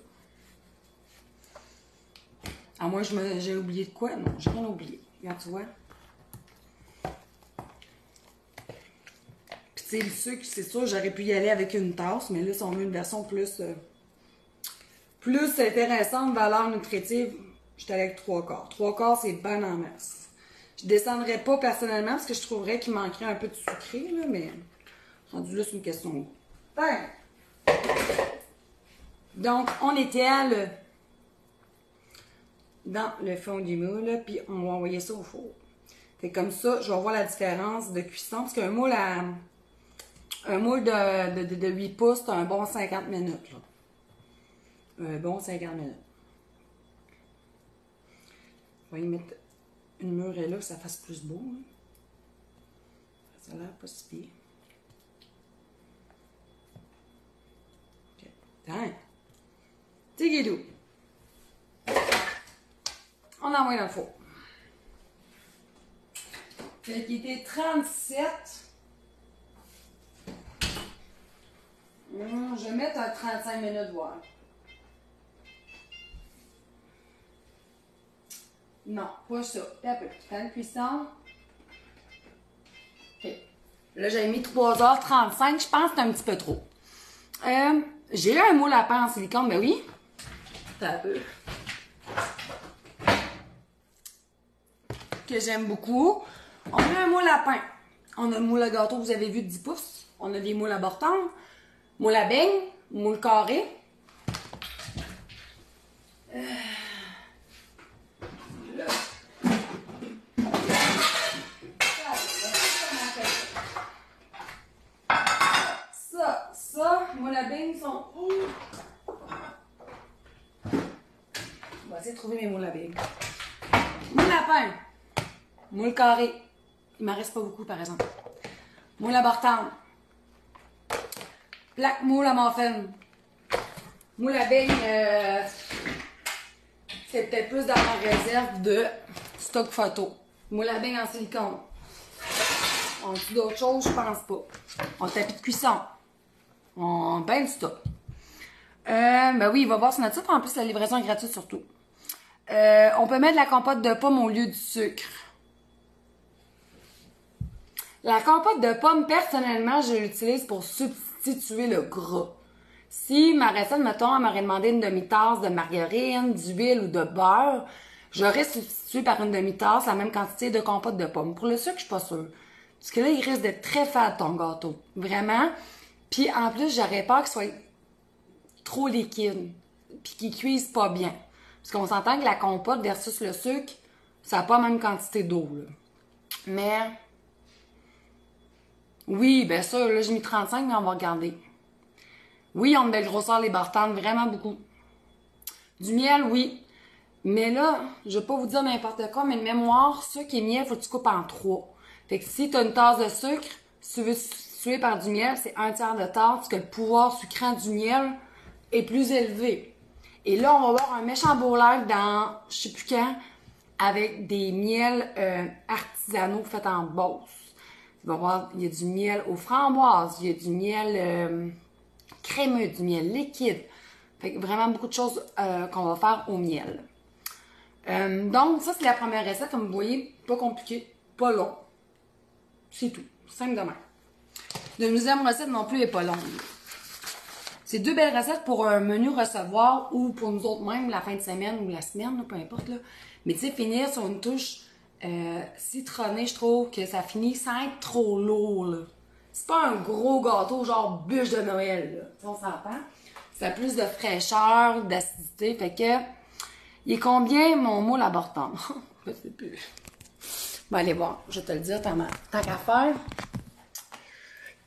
À moins que j'ai oublié de quoi? Non, j'ai rien oublié. Regarde, tu vois. sais, le sucre, c'est sûr, j'aurais pu y aller avec une tasse, mais là, si on veut une version plus intéressante, valeur nutritive, j'étais avec 3/4. 3/4, c'est ben en masse. Je descendrais pas personnellement parce que je trouverais qu'il manquerait un peu de sucré, là, mais rendu là, c'est une question de goût. Ben. Donc, on étale dans le fond du moule, puis on va envoyer ça au four. Fait comme ça, je vais voir la différence de cuisson, parce qu'un moule de 8 pouces, c'est un bon 50 minutes. Là. Un bon 50 minutes. On va y mettre une murée là, que ça fasse plus beau. Hein. Ça a l'air pas si pire. Ok. Tiens. Tigidou. On envoie dans le four. Fait qu'il était 37. Je vais mettre un 35 minutes, voir. Non, pas ça. Un peu. Temps de cuisson. OK. Là, j'avais mis 3h35. Je pense que c'est un petit peu trop. J'ai eu un moule à pain en silicone, ben oui. Un peu. Que j'aime beaucoup. On a un moule à pain. On a le moule à gâteau, vous avez vu, de 10 pouces. On a des moules à bord-tendre, moule à beigne, moule carré. Ça, moule à beigne sont... On va essayer de trouver mes moules à beigne. Moule à pain. Moule carré. Il m'en reste pas beaucoup, par exemple. Moule à bord-tendre. Plaque moule à muffin. Moule à beigne, c'est peut-être plus dans ma réserve de stock photo. Moule à beigne en silicone. On dit d'autres choses, je pense pas. On tapis de cuisson. On ben du stock. Ben oui, il va voir sur notre site. En plus, la livraison est gratuite surtout. On peut mettre de la compote de pommes au lieu du sucre. La compote de pommes, personnellement, je l'utilise pour substituer le gras. Si ma recette, mettons, elle m'aurait demandé une demi-tasse de margarine, d'huile ou de beurre, j'aurais substitué par une demi-tasse la même quantité de compote de pommes. Pour le sucre, je suis pas sûre. Parce que là, il risque d'être très fade ton gâteau. Vraiment. Puis en plus, j'aurais peur qu'il soit trop liquide. Puis qu'il cuise pas bien. Parce qu'on s'entend que la compote versus le sucre, ça n'a pas la même quantité d'eau. Mais... oui, bien sûr, là j'ai mis 35, mais on va regarder. Oui, on a une belle grosseur, les bartendes, vraiment beaucoup. Du miel, oui. Mais là, je vais pas vous dire n'importe quoi, mais de mémoire, sucre et miel, faut que tu coupes en 3. Fait que si tu as une tasse de sucre, si tu veux substituer par du miel, c'est 1/3 de tasse, parce que le pouvoir sucrant du miel est plus élevé. Et là, on va avoir un méchant beau lac dans, je sais plus quand, avec des miels artisanaux faits en Beauce. Il y a du miel aux framboises, il y a du miel crémeux, du miel liquide. Fait que vraiment beaucoup de choses qu'on va faire au miel. Donc, ça, c'est la première recette. Comme vous voyez, pas compliqué, pas long. C'est tout. Simple de même. La deuxième recette non plus n'est pas longue. C'est 2 belles recettes pour un menu recevoir ou pour nous autres même, la fin de semaine ou la semaine, là, peu importe. Là. Mais tu sais, finir sur une touche citronnée, je trouve que ça finit sans être trop lourd. Là. C'est pas un gros gâteau genre bûche de Noël. Là. On s'entend. Ça a plus de fraîcheur, d'acidité. Fait que, il est combien mon moule à bord-tendre? Je sais plus. Bon, allez voir, je vais te le dire, tant qu'à faire.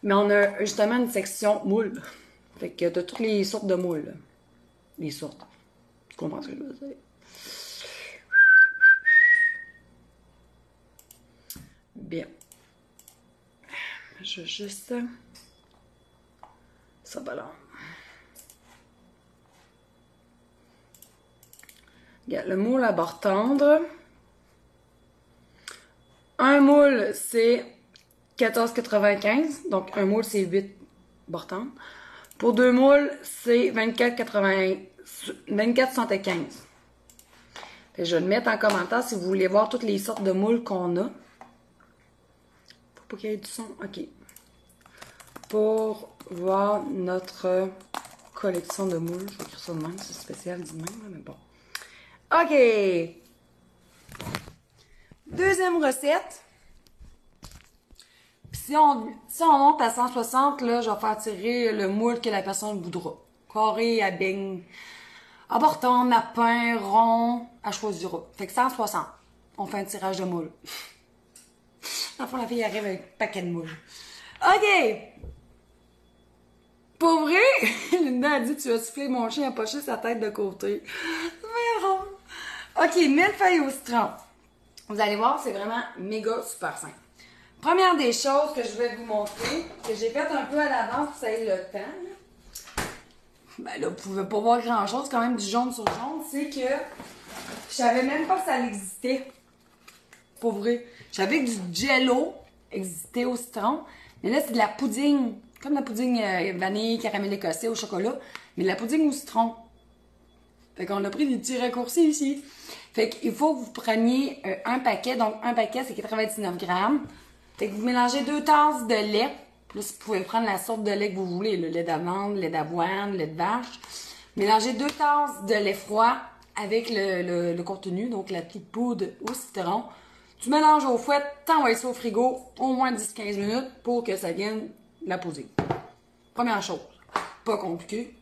Mais on a justement une section moule. Fait que de toutes les sortes de moules. Là. Les sortes. Tu comprends ce que je veux dire? Bien. Je vais juste... ça va là. Regarde, le moule à bord tendre. Un moule, c'est 14,95. Donc, un moule, c'est 8 bord tendre. Pour 2 moules, c'est 24,75. Je vais le mettre en commentaire si vous voulez voir toutes les sortes de moules qu'on a. Faut pas qu'il y ait du son. OK. pour voir notre collection de moules. Je vais écrire ça de même, c'est spécial du même, mais bon. OK! Deuxième recette. Puis si on monte à 160, là, je vais faire tirer le moule que la personne voudra. Carré, à beigne, à bâton, à pain, rond, à choisira. Fait que 160. On fait un tirage de moule. Dans le fond, la fille arrive avec un paquet de moules. OK! Pour vrai? Linda a dit, tu as soufflé mon chien à pocher sa tête de côté. Mais bon. OK, millefeuille au citron. Vous allez voir, c'est vraiment méga super simple. Première des choses que je vais vous montrer, que j'ai fait un peu à l'avance pour que ça ait le temps. Là. Ben là, vous pouvez pas voir grand chose, quand même du jaune sur jaune, c'est que je savais même pas que ça existait. Pour vrai. Je savais que du jello existait au citron, mais là c'est de la pouding. Comme la pouding vanille, caramel écossais au chocolat, mais de la pouding au citron. Fait qu'on a pris des petits raccourcis ici. Fait qu'il faut que vous preniez un paquet. Donc, un paquet, c'est 99 grammes. Fait que vous mélangez 2 tasses de lait. Plus, vous pouvez prendre la sorte de lait que vous voulez. Le lait d'amande, lait d'avoine, lait de vache. Mélangez 2 tasses de lait froid avec le contenu, donc la petite poudre au citron. Tu mélanges au fouet, t'envoies ça au frigo au moins 10-15 minutes pour que ça vienne la pouding. Première chose, pas compliqué.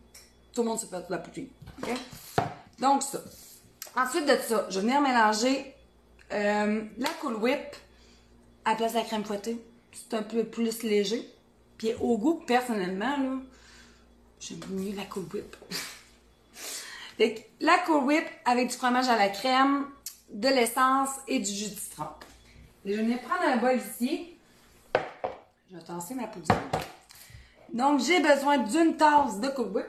Tout le monde sait faire de la pouding. OK? Donc, ça. Ensuite de ça, je vais venir mélanger la Cool Whip à la place de la crème fouettée. C'est un peu plus léger. Puis au goût, personnellement, là, j'aime mieux la Cool Whip. Fait que la Cool Whip avec du fromage à la crème, de l'essence et du jus de citron. Et je vais venir prendre un bol ici. Je vais tasser ma poudre. Donc, j'ai besoin d'une tasse de Cool Whip.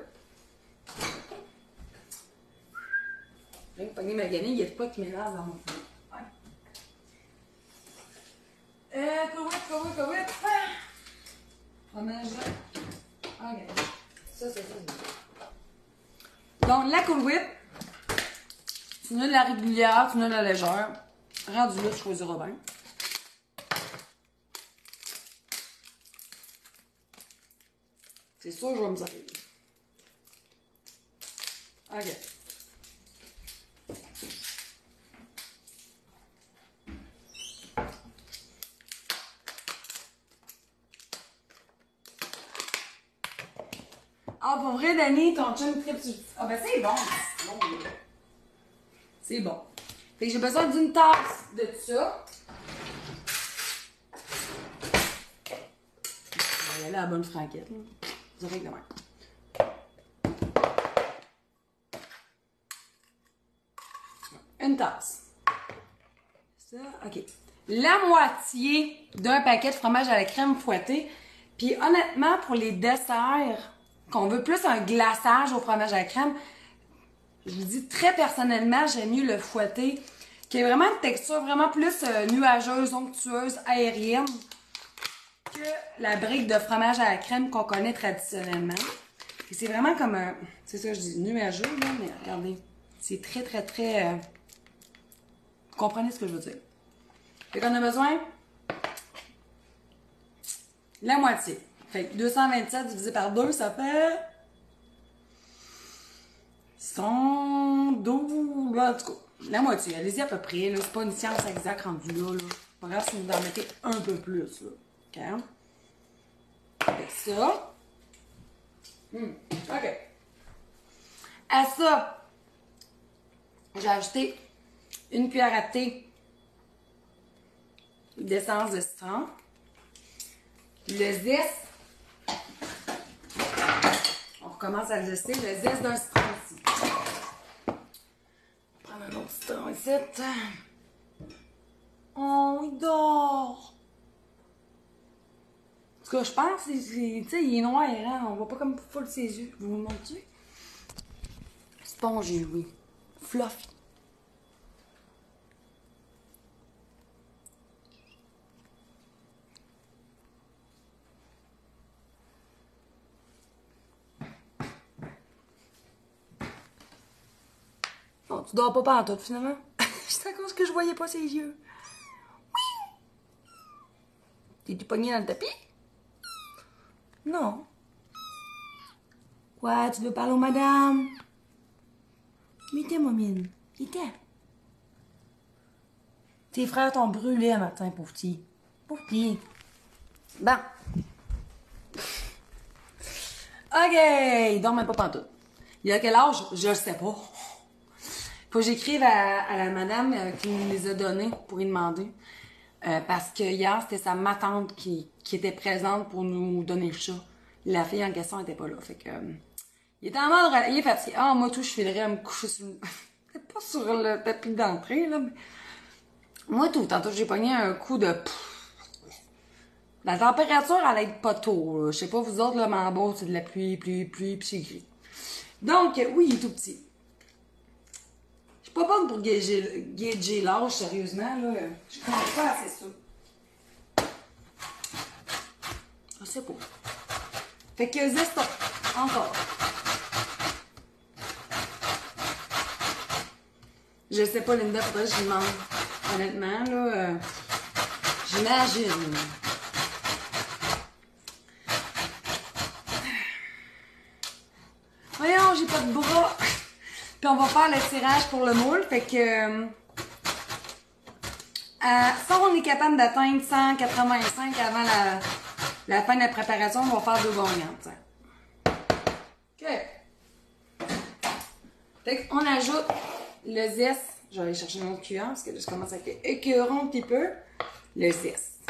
Je vais pogner ma vanille, il n'y a pas qui mélange dans mon feu. Ouais. Cool Whip, Cool Whip, Cool Whip. Fromage là. OK. Ça. Donc, la Cool Whip. Tu n'as de la régulière, tu n'as de la légère. Rendu là, tu choisiras bien. C'est sûr, je vais me servir. OK. Ah, pour vrai, Dani, ton chum tripe sur... Ah, ben c'est bon. C'est bon. Fait que j'ai besoin d'une tasse de ça. On va y aller à la bonne franquette. Directement. Une tasse. Ça, OK. La moitié d'un paquet de fromage à la crème fouettée. Puis honnêtement, pour les desserts, qu'on veut plus un glaçage au fromage à la crème, je vous dis très personnellement, j'aime mieux le fouetté, qui a vraiment une texture vraiment plus nuageuse, onctueuse, aérienne, que la brique de fromage à la crème qu'on connaît traditionnellement. Et c'est vraiment comme un, c'est ça que je dis, nuageux, là, mais regardez, c'est très, très, très... vous comprenez ce que je veux dire. Fait qu'on a besoin la moitié. Fait que 227 divisé par 2, ça fait 112, en tout cas, la moitié. Allez-y à peu près, là. C'est pas une science exacte rendue là. Pas grave si vous en mettez un peu plus, là. OK? Avec ça. OK. À ça, j'ai ajouté une cuillère à thé d'essence de citron. Le zeste. On recommence à le zester. Le zeste d'un citron ici. On va prendre un autre citron ici. Oh, il dort! En tout cas, je pense, tu sais, il est noir, hein? On voit pas comme full ses yeux. Vous me montrez? Spongy, oui. Fluffy. Non, tu dors pas pantoute, finalement. C'est à cause que je voyais pas ses yeux. Oui! T'es-tu pogné dans le tapis? Non. Quoi, tu veux parler aux madame? Mettez, moi, mine. Mettez. Tes frères t'ont brûlé un matin, pauvre petit. Pauvre petit. Bon. OK, il dort même pas pantoute. Il a quel âge? Je le sais pas. Faut que j'écrive à la madame qui nous les a donnés pour lui demander. Parce que hier, c'était sa ma tante qui était présente pour nous donner le chat. La fille en question était pas là. Fait que, il était en mode, il est fatigué. Ah, moi, tout, je filerais à me coucher sur le... C'était pas sur le tapis d'entrée, là, mais... Moi, tout, tantôt, j'ai pogné un coup de... La température, elle aide pas tôt, là. Je sais pas, vous autres, là, mais en bas, c'est de la pluie, puis c'est gris. Donc, oui, il est tout petit. Je suis pas bonne pour gager l'âge, sérieusement, là. Je connais pas assez ça. Je sais pas. Fait que zeste, encore. Je sais pas, Linda, faudrait que je demande. Honnêtement, là, j'imagine. Voyons, j'ai pas de bras. Puis on va faire le tirage pour le moule. Fait que... ça, on est capable d'atteindre 185 avant la fin de la préparation. On va faire 2 gagnantes. OK. Fait qu'on ajoute le zeste. Je vais aller chercher mon cuillère parce que là, je commence à être écœurant un petit peu. Le zeste.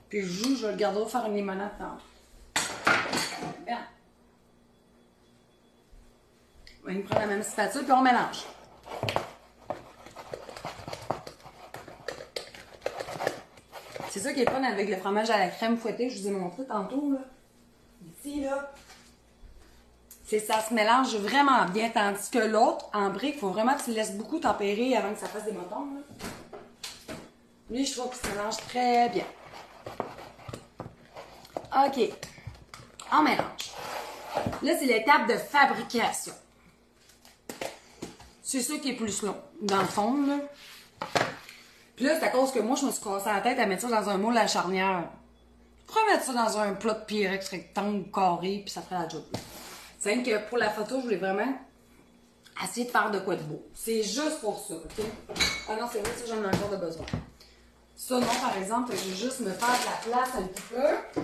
Puis je joue, je vais le garder pour faire une limonade tantôt. Bien. On va nous prendre la même spatule puis on mélange. C'est ça qui est fun avec le fromage à la crème fouettée que je vous ai montré tantôt, là. Ici, là. C'est ça se mélange vraiment bien, tandis que l'autre, en brique, il faut vraiment que tu le laisses beaucoup tempérer avant que ça fasse des motons, là. Lui, je trouve qu'il se mélange très bien. OK. On mélange. Là, c'est l'étape de fabrication. C'est ça qui est plus long, dans le fond, là. Puis là, c'est à cause que moi, je me suis cassé la tête à mettre ça dans un moule à charnière. Je pourrais mettre ça dans un plat de Pyrex rectangle carré, puis ça ferait la job. C'est que pour la photo, je voulais vraiment essayer de faire de quoi de beau. C'est juste pour ça, OK? Ah non, c'est vrai, ça, j'en ai encore de besoin. Ça, non, par exemple, je vais juste me faire de la place un petit peu.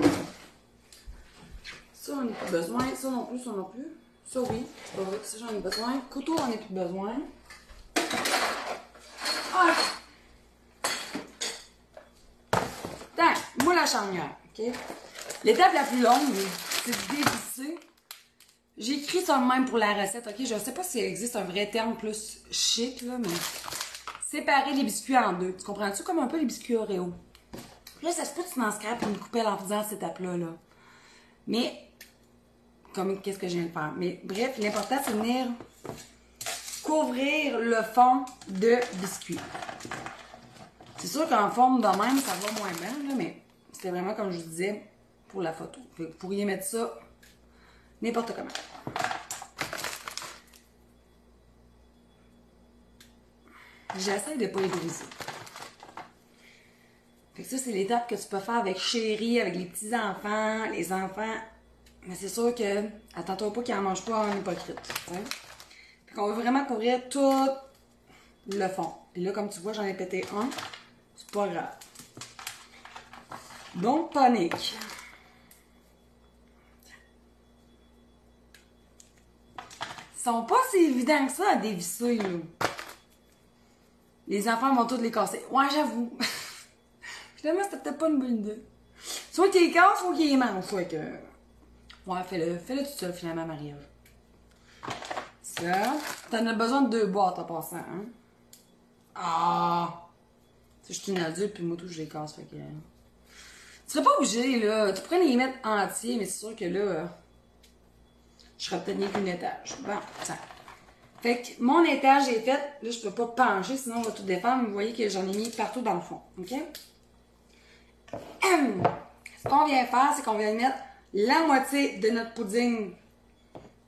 Ça, on n'a plus besoin. Ça non plus, ça non plus. Ça, oui. C'est pas vrai que ça, j'en ai besoin. Couteau, on n'a plus besoin. Ah! Moule à charnière, OK? L'étape la plus longue, c'est de dévisser. J'ai écrit ça de même pour la recette, OK? Je sais pas s'il existe un vrai terme plus chic, là, mais... Séparer les biscuits en deux. Tu comprends-tu? Comme un peu les biscuits Oreo. Là, ça se peut que tu m'en scrapes une coupelle en faisant cette étape-là, là. Mais... Comme, qu'est-ce que je viens de faire? Mais bref, l'important, c'est de venir couvrir le fond de biscuits. C'est sûr qu'en forme de même, ça va moins bien, là, mais c'était vraiment comme je vous disais pour la photo. Fait que vous pourriez mettre ça n'importe comment. J'essaie de ne pas les briser. Fait que ça, c'est l'étape que tu peux faire avec chérie, avec les petits-enfants, les enfants. Mais c'est sûr que, attends-toi pas qu'ils en mangent pas en hypocrite. Hein? Fait qu'on veut vraiment couvrir tout le fond. Et là, comme tu vois, j'en ai pété un. C'est pas grave. Donc, panique. Ils sont pas si évidents que ça à dévisser, là. Les enfants vont tous les casser. Ouais, j'avoue. Finalement, c'était peut-être pas une bonne idée. Soit qu'ils les cassent, soit qu'ils les mangent. Soit que... Ouais, fais-le tout seul, finalement, Marie-Ève. Ça. T'en as besoin de 2 boîtes en passant, hein? Ah! Je suis une adulte, puis moi, tout, je les casse, fait que... Tu serais pas obligé, là. Tu pourrais les mettre entiers, mais c'est sûr que là... je serais peut-être mieux qu'une étage. Bon, ça. Fait que mon étage est fait. Là, je peux pas pencher, sinon on va tout défendre. Mais vous voyez que j'en ai mis partout dans le fond. OK? Ce qu'on vient faire, c'est qu'on vient mettre la moitié de notre pudding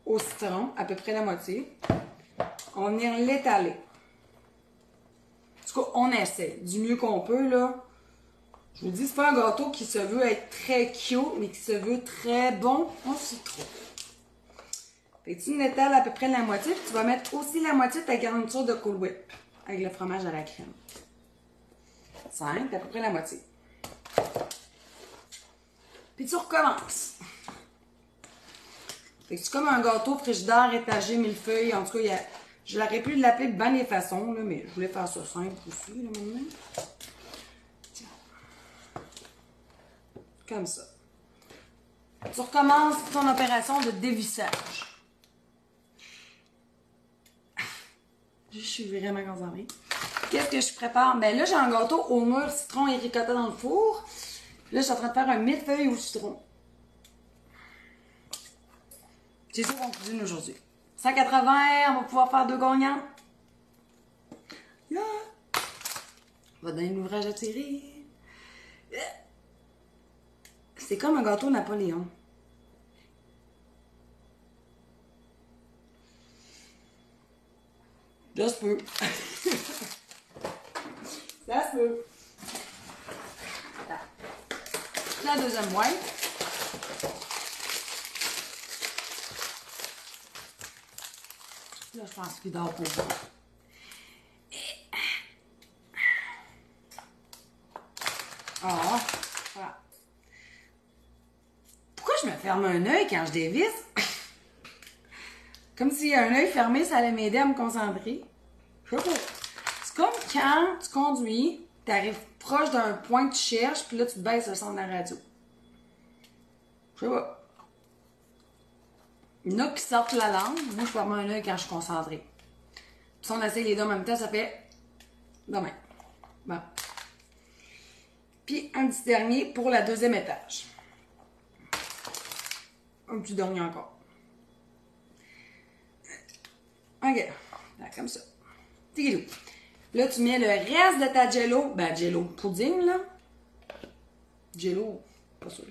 au citron, à peu près la moitié. On va venir l'étaler. En tout cas, on essaie du mieux qu'on peut, là. Je vous dis, c'est pas un gâteau qui se veut être très cute, mais qui se veut très bon en citron. Fait que tu l'étales à peu près la moitié, puis tu vas mettre aussi la moitié de ta garniture de Cool Whip avec le fromage à la crème. 5, à peu près la moitié. Puis tu recommences. Fait que c'est comme un gâteau frigidaire étagé millefeuille. En tout cas, je l'aurais pu l'appeler de bien des façons, là, mais je voulais faire ça simple aussi, là, maintenant. Tiens. Comme ça. Tu recommences ton opération de dévissage. Je suis vraiment concentrée. Qu'est-ce que je prépare? Ben là, j'ai un gâteau au mûr, citron et ricotta dans le four. Là, je suis en train de faire un millefeuille au citron. C'est ça qu'on cuisine aujourd'hui. 180, on va pouvoir faire 2 gagnants. Yeah. On va donner l'ouvrage à tirer. C'est comme un gâteau Napoléon. Ça se peut. Ça se peut. La deuxième boîte. Là, je pense qu'il dort pour ça. Ah, voilà. Pourquoi je me ferme un œil quand je dévisse? Comme si un œil fermé, ça allait m'aider à me concentrer. Je sais pas. C'est comme quand tu conduis, tu arrives proche d'un point que tu cherches, puis là, tu te baisses le son de la radio. Je sais pas. Il y en a qui sortent la langue. Moi, je ferme un œil quand je suis concentrée. Puis si on essaye les deux en même temps, ça fait de même. Bon. Puis un petit dernier pour la deuxième étage. Un petit dernier encore. OK. Là, comme ça. Tigidou. Là, tu mets le reste de ta jello. Ben, jello pudding, là. Jello, pas sûr.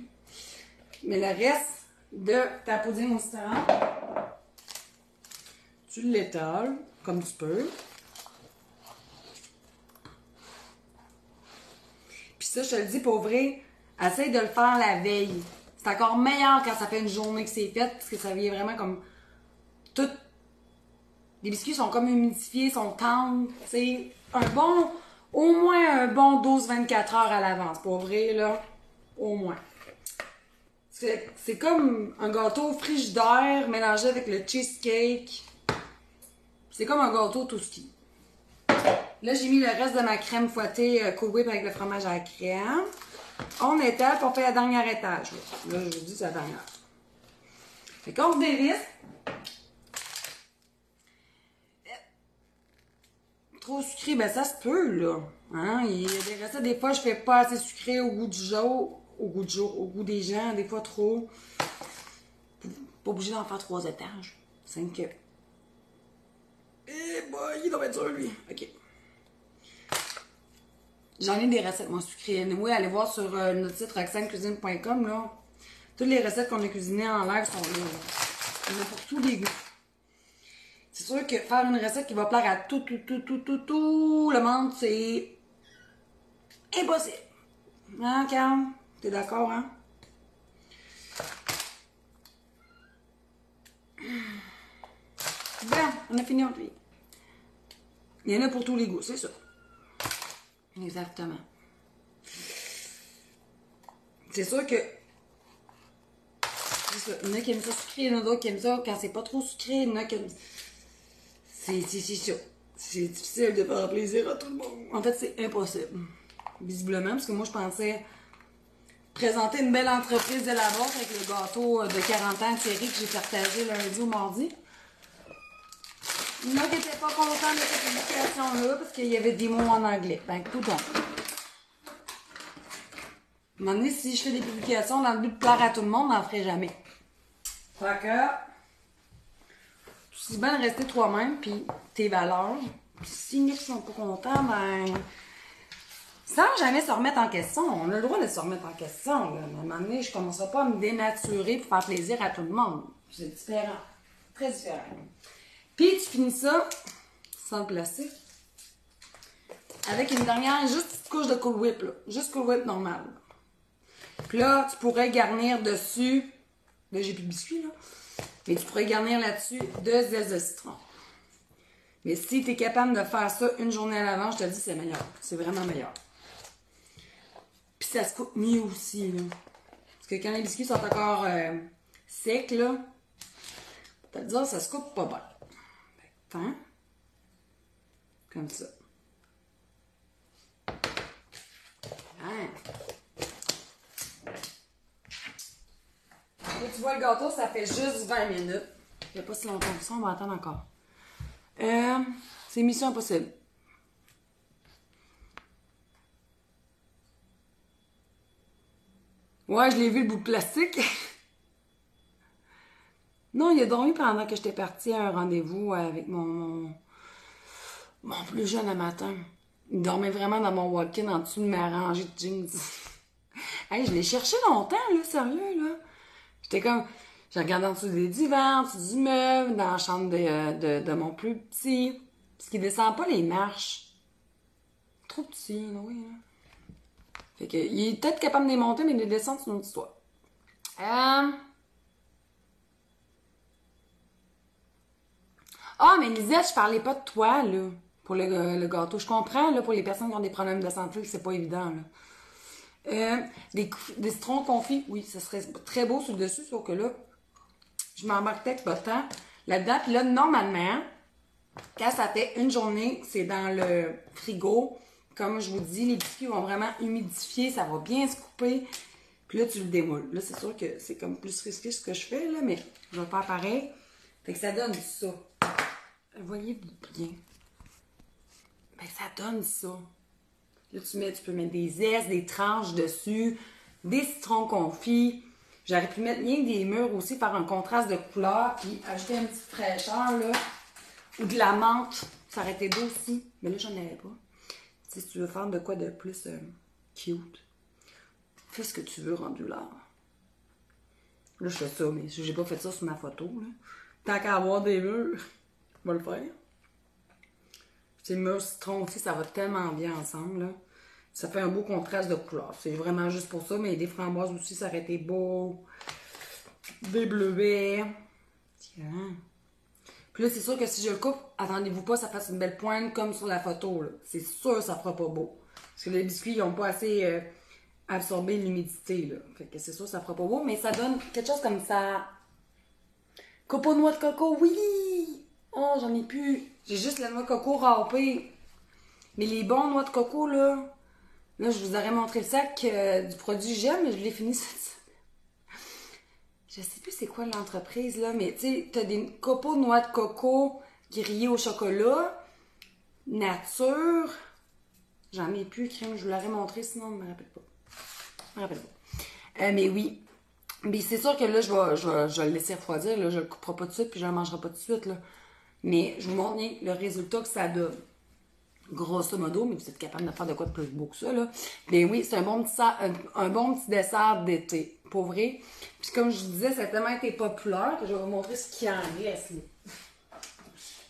Mais le reste de ta pudding au citron, tu l'étales comme tu peux. Puis ça, je te le dis pour vrai, essaye de le faire la veille. C'est encore meilleur quand ça fait une journée que c'est fait, parce que ça vient vraiment comme tout. Les biscuits sont comme humidifiés, sont tendres. C'est un bon, au moins un bon 12-24 heures à l'avance. Pour vrai, là, au moins. C'est comme un gâteau frigidaire mélangé avec le cheesecake. C'est comme un gâteau tout ski. Là, j'ai mis le reste de ma crème fouettée Cool Whip avec le fromage à la crème. On étale pour faire la dernière étage. Là, je vous dis, c'est la dernière. Fait qu'on dévisse. Trop sucré, ben ça se peut, là. Hein? Il y a des recettes, des fois, je fais pas assez sucré au goût du jour. Au goût des gens, des fois trop. Pas obligé d'en faire 3 étages. 5. Eh boy, il doit être dur, lui. OK. J'en ai des recettes, moi, sucrées. Oui, allez voir sur notre site roxanecuisine.com, là. Toutes les recettes qu'on a cuisinées en live sont là. Il y en a pour tous les goûts. C'est sûr que faire une recette qui va plaire à tout le monde, c'est impossible. Hein, Cam? T'es d'accord, hein? Bon, on a fini notre vie. Il y en a pour tous les goûts, c'est ça. Exactement. C'est sûr que... C'est ça. Il y en a qui aiment ça sucré, il y en a d'autres qui aiment ça quand c'est pas trop sucré, il y en a qui aiment... C'est ça. C'est difficile de faire plaisir à tout le monde. En fait, c'est impossible. Visiblement, parce que moi, je pensais présenter une belle entreprise de la vôtre avec le gâteau de 40 ans de Thierry que j'ai partagé lundi ou mardi. Il y en a qui n'étaient pas contents de cette publication-là parce qu'il y avait des mots en anglais. Ben, tout donc. À un moment donné, si je fais des publications dans le but de plaire à tout le monde, je n'en ferai jamais. Fait que, c'est bien de rester toi-même, puis tes valeurs. Si les gens ne sont pas contents, ben... Sans jamais se remettre en question. On a le droit de se remettre en question. Là. À un moment donné, je ne commencerai pas à me dénaturer pour faire plaisir à tout le monde. C'est différent. Très différent. Puis, tu finis ça, sans le placer, avec une dernière juste couche de Cool Whip, là. Juste Cool Whip normal. Puis là, tu pourrais garnir dessus. Là, j'ai plus de biscuits, là. Mais tu pourrais garnir là-dessus de zeste de citron. Mais si tu es capable de faire ça une journée à l'avance, je te dis, c'est meilleur. C'est vraiment meilleur. Puis ça se coupe mieux aussi, là. Parce que quand les biscuits sont encore secs, là, pour te dire, ça se coupe pas bien. Hein? Comme ça. Hein? Et tu vois, le gâteau, ça fait juste 20 minutes. Il n'y a pas si longtemps que ça, on va attendre encore. C'est mission impossible. Ouais, je l'ai vu, le bout de plastique. Non, il a dormi pendant que j'étais partie à un rendez-vous avec mon plus jeune à matin. Il dormait vraiment dans mon walk-in en dessous de ma rangée de jeans. Hey, je l'ai cherché longtemps, là, sérieux, là. J'étais comme... J'ai regardé en dessous des divans, en dessous du meuble, dans la chambre de mon plus petit. Parce qu'il descend pas les marches. Trop petit, là, oui. Hein. Fait que, il est peut-être capable de les monter, mais de les descendre, c'est une autre histoire. Ah, mais Lisette, je parlais pas de toi, là, pour le gâteau. Je comprends, là, pour les personnes qui ont des problèmes de santé, c'est pas évident, là. Des citrons confits, oui, ça serait très beau sur le dessus, sauf que là, je m'embarque peut-être pas tant là-dedans. Puis là, normalement, quand ça fait une journée, c'est dans le frigo. Comme je vous dis, les biscuits vont vraiment humidifier, ça va bien se couper. Puis là, tu le démoules. Là, c'est sûr que c'est comme plus risqué ce que je fais, là, mais je vais faire pareil. Fait que ça donne ça. Voyez-vous bien? Ben, ça donne ça. Là, tu peux mettre des zestes, des tranches dessus, des citrons confits. J'aurais pu mettre rien que des mûres aussi, faire un contraste de couleur, puis ajouter une petite fraîcheur, là. Ou de la menthe. Ça aurait été beau aussi. Mais là, j'en avais pas. Tu sais, si tu veux faire de quoi de plus cute, fais ce que tu veux rendu là. Là, je fais ça, mais j'ai pas fait ça sur ma photo, là. Tant qu'à avoir des mûres, on va le faire. Ces mûres citron aussi, ça va tellement bien ensemble, là. Ça fait un beau contraste de couleur. C'est vraiment juste pour ça, mais des framboises aussi, ça aurait été beau. Des bleuets. Tiens. Puis là, c'est sûr que si je le coupe, attendez-vous pas, ça fasse une belle pointe comme sur la photo, là. C'est sûr que ça fera pas beau. Parce que les biscuits, ils n'ont pas assez absorbé l'humidité, là. Fait que c'est sûr que ça fera pas beau, mais ça donne quelque chose comme ça. Copeaux noix de coco, oui! Oh, j'en ai plus. J'ai juste la noix de coco râpée. Mais les bons noix de coco, là, je vous aurais montré le sac du produit J'aime, mais je l'ai fini cette semaine. Je sais plus c'est quoi l'entreprise, là, mais tu sais, t'as des copeaux noix de coco grillés au chocolat, nature. J'en ai plus, crème, je vous l'aurais montré, sinon je me rappelle pas. Je me rappelle pas. Mais oui. Mais c'est sûr que là, je vais le laisser refroidir, là, je le couperai pas tout de suite, puis je le mangerai pas tout de suite, là. Mais je vous montre bien le résultat que ça donne. Grosso modo, mais vous êtes capable de faire de quoi de plus beau que ça, là. Mais oui, c'est un bon petit dessert d'été, pour vrai. Puis comme je vous disais, ça a tellement été populaire que je vais vous montrer ce qu'il en reste, là.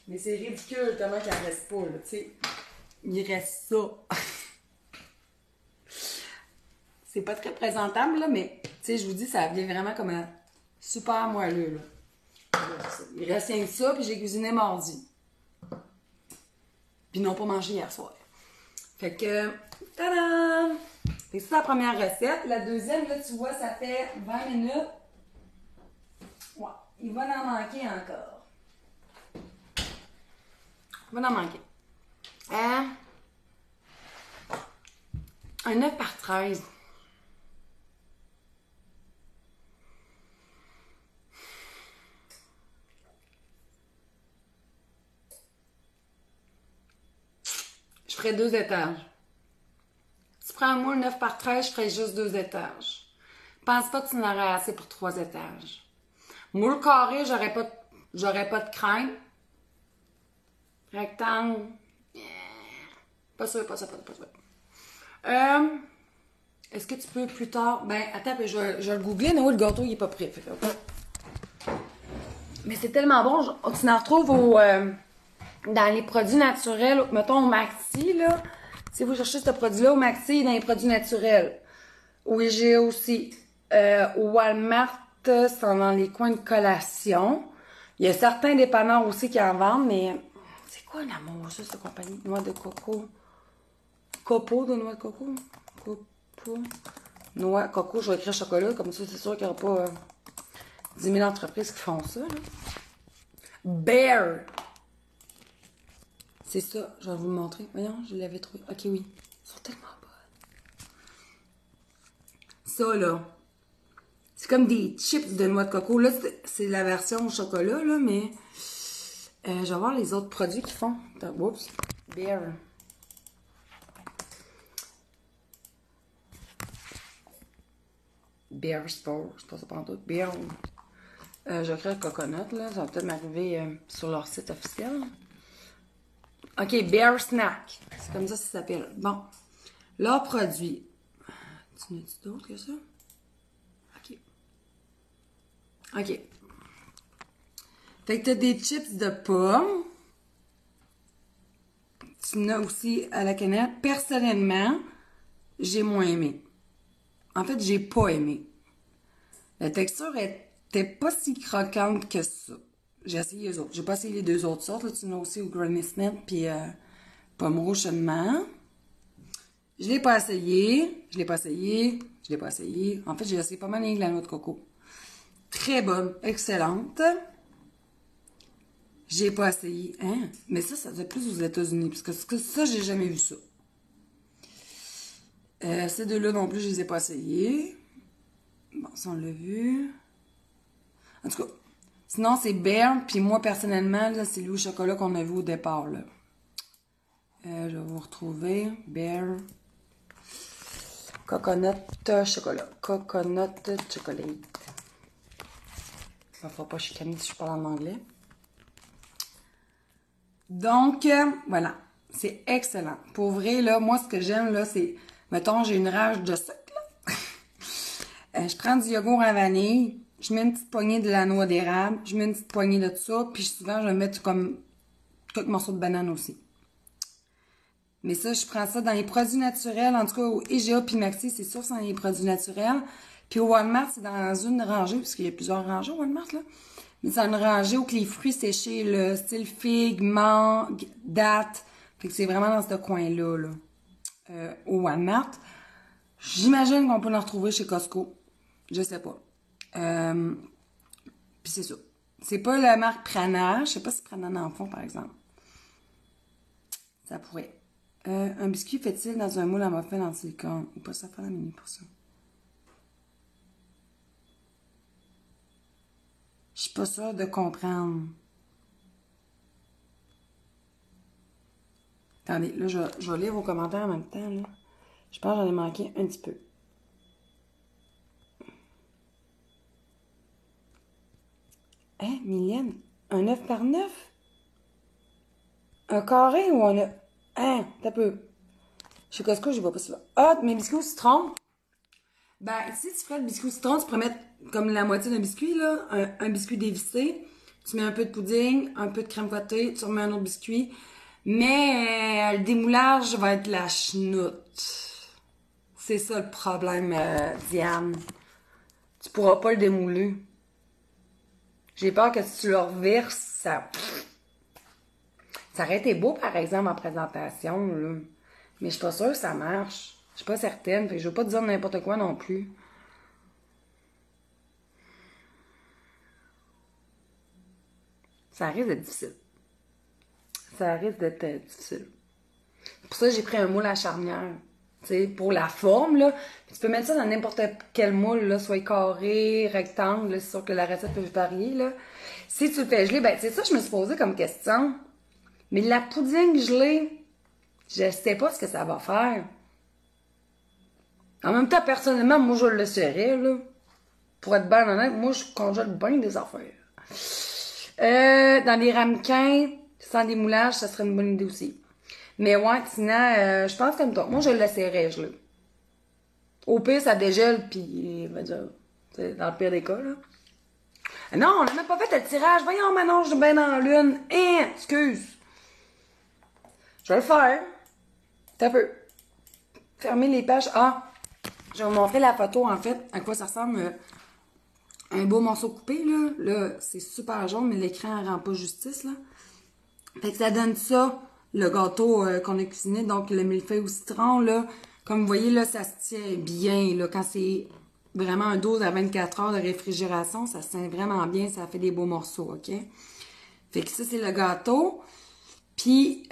Mais c'est ridicule tellement qu'il en reste pas, là, tu sais. Il reste ça. C'est pas très présentable, là, mais, tu sais, je vous dis, ça vient vraiment comme un super moelleux, là. Il reste rien que ça, puis j'ai cuisiné mardi. Puis ils n'ont pas mangé hier soir. Fait que, tadam! Fait que c'est la première recette. La deuxième, là, tu vois, ça fait 20 minutes. Ouais, il va en manquer encore. Il va en manquer. Un 9 par 13. Je ferais 2 étages. Si tu prends un moule 9 par 13, je ferais juste 2 étages. Pense pas que tu n'aurais assez pour 3 étages. Moule carré, j'aurais pas de crème. Rectangle. Pas sûr. Est-ce que tu peux plus tard... Ben, attends, je vais le googler. Non, le gâteau, il est pas prêt. Mais c'est tellement bon. Tu en retrouves dans les produits naturels, mettons au Maxi, là. Si vous cherchez ce produit-là, au Maxi, dans les produits naturels. Au IGA aussi. Au Walmart, c'est dans les coins de collation. Il y a certains dépanneurs aussi qui en vendent, mais c'est quoi l'amour, ça, cette compagnie? Noix de coco. Copeaux de noix de coco? Copeaux. Noix, coco, je vais écrire chocolat, comme ça, c'est sûr qu'il n'y aura pas 10 000 entreprises qui font ça, là. Bear! C'est ça, je vais vous le montrer. Voyons, je l'avais trouvé. Ok, oui. Ils sont tellement bonnes. Ça, là. C'est comme des chips de noix de coco. Là, c'est la version au chocolat, là, mais... je vais voir les autres produits qu'ils font. Oups. Bear. Bear Store. Je sais pas ça pendant tout. Bear. Je vais écrire coconut, là. Ça va peut-être m'arriver sur leur site officiel. OK, Bear Snack. C'est comme ça que ça s'appelle. Bon. Leurs produits. Tu n'as-tu d'autres que ça? OK. OK. Fait que t'as des chips de pommes. Tu en as aussi à la canette. Personnellement, j'ai moins aimé. En fait, j'ai pas aimé. La texture était pas si croquante que ça. J'ai essayé les autres. J'ai pas essayé les deux autres sortes. Là, tu en as aussi au Granny Smith puis pomme rouge chaudement. Je l'ai pas essayé. Je l'ai pas essayé. Je l'ai pas essayé. En fait, j'ai essayé pas mal avec la noix de coco. Très bonne. Excellente. J'ai pas essayé. Hein? Mais ça doit être plus aux États-Unis. Parce que ça, j'ai jamais vu ça. Ces deux-là non plus, je les ai pas essayés. Bon, ça, on l'a vu. En tout cas, sinon, c'est Bear. Puis moi, personnellement, là, c'est lui au chocolat qu'on a vu au départ, là. Je vais vous retrouver. Bear. Coconut chocolat. Coconut chocolate. Ça ne va pas chicaner si je parle en anglais. Donc, voilà. C'est excellent. Pour vrai, là, moi, ce que j'aime, là, c'est... Mettons, j'ai une rage de sucre, là. Je prends du yogourt à vanille. Je mets une petite poignée de la noix d'érable. Je mets une petite poignée de ça. Puis souvent, je vais mettre comme quelques morceaux de banane aussi. Mais ça, je prends ça dans les produits naturels. En tout cas, au IGA puis Maxi, c'est sûr, c'est dans les produits naturels. Puis au Walmart, c'est dans une rangée, parce qu'il y a plusieurs rangées au Walmart, là. Mais c'est une rangée où les fruits séchés, le style figue, mangue, date. Fait que c'est vraiment dans ce coin-là, là. Au Walmart. J'imagine qu'on peut en retrouver chez Costco. Je sais pas. Puis c'est ça. C'est pas la marque Prana. Je sais pas si Prana en font, par exemple. Ça pourrait. Un biscuit fait-il dans un moule à muffin en silicone? Ou pas ça faire la mini pour ça? Je suis pas sûre de comprendre. Attendez, là, je vais lire vos commentaires en même temps, là. Je pense que j'en ai manqué un petit peu. Hein, Mylène? Un 9 par 9? Un carré ou un 9? Hein, t'as peu. Chez Costco, je vois pas ça. Ah, mes biscuits au citron? Ben, si tu ferais le biscuit au citron, tu pourrais mettre comme la moitié d'un biscuit, là, un biscuit dévissé. Tu mets un peu de pudding, un peu de crème fouettée, tu remets un autre biscuit. Mais le démoulage va être la chenoute. C'est ça le problème, Diane. Tu pourras pas le démouler. J'ai peur que si tu le reverses, ça aurait été beau, par exemple, en présentation, là. Mais je suis pas sûre que ça marche. Je suis pas certaine. Fait que je veux pas te dire n'importe quoi non plus. Ça risque d'être difficile. Ça risque d'être difficile. Pour ça, j'ai pris un moule à charnière. Tu sais, pour la forme, là. Puis tu peux mettre ça dans n'importe quel moule, là, soit carré, rectangle, là. C'est sûr que la recette peut varier, là. Si tu le fais geler, ben, c'est ça que je me suis posé comme question. Mais la pudding gelée, je sais pas ce que ça va faire. En même temps, personnellement, moi, je le serais, là. Pour être bien honnête, moi, je congèle bien des affaires. Dans les ramequins, sans démoulage, ça serait une bonne idée aussi. Mais ouais, sinon, je pense comme toi. Moi, je le laisserais geler. Au pire, ça dégèle, puis, on va dire, c'est dans le pire des cas, là. Non, on n'a même pas fait le tirage. Voyons, Manon, je suis bien dans la lune. Hein, excuse. Je vais le faire. T'as peu. fermer les pages. Ah! Je vais vous montrer la photo, en fait, à quoi ça ressemble un beau morceau coupé, là. Là, c'est super jaune, mais l'écran ne rend pas justice, là. Fait que ça donne ça, le gâteau qu'on a cuisiné, donc le millefeuille au citron, là. Comme vous voyez, là, ça se tient bien, là. Quand c'est vraiment un 12 à 24 heures de réfrigération, ça se tient vraiment bien, ça fait des beaux morceaux, OK? Fait que ça, c'est le gâteau. Puis,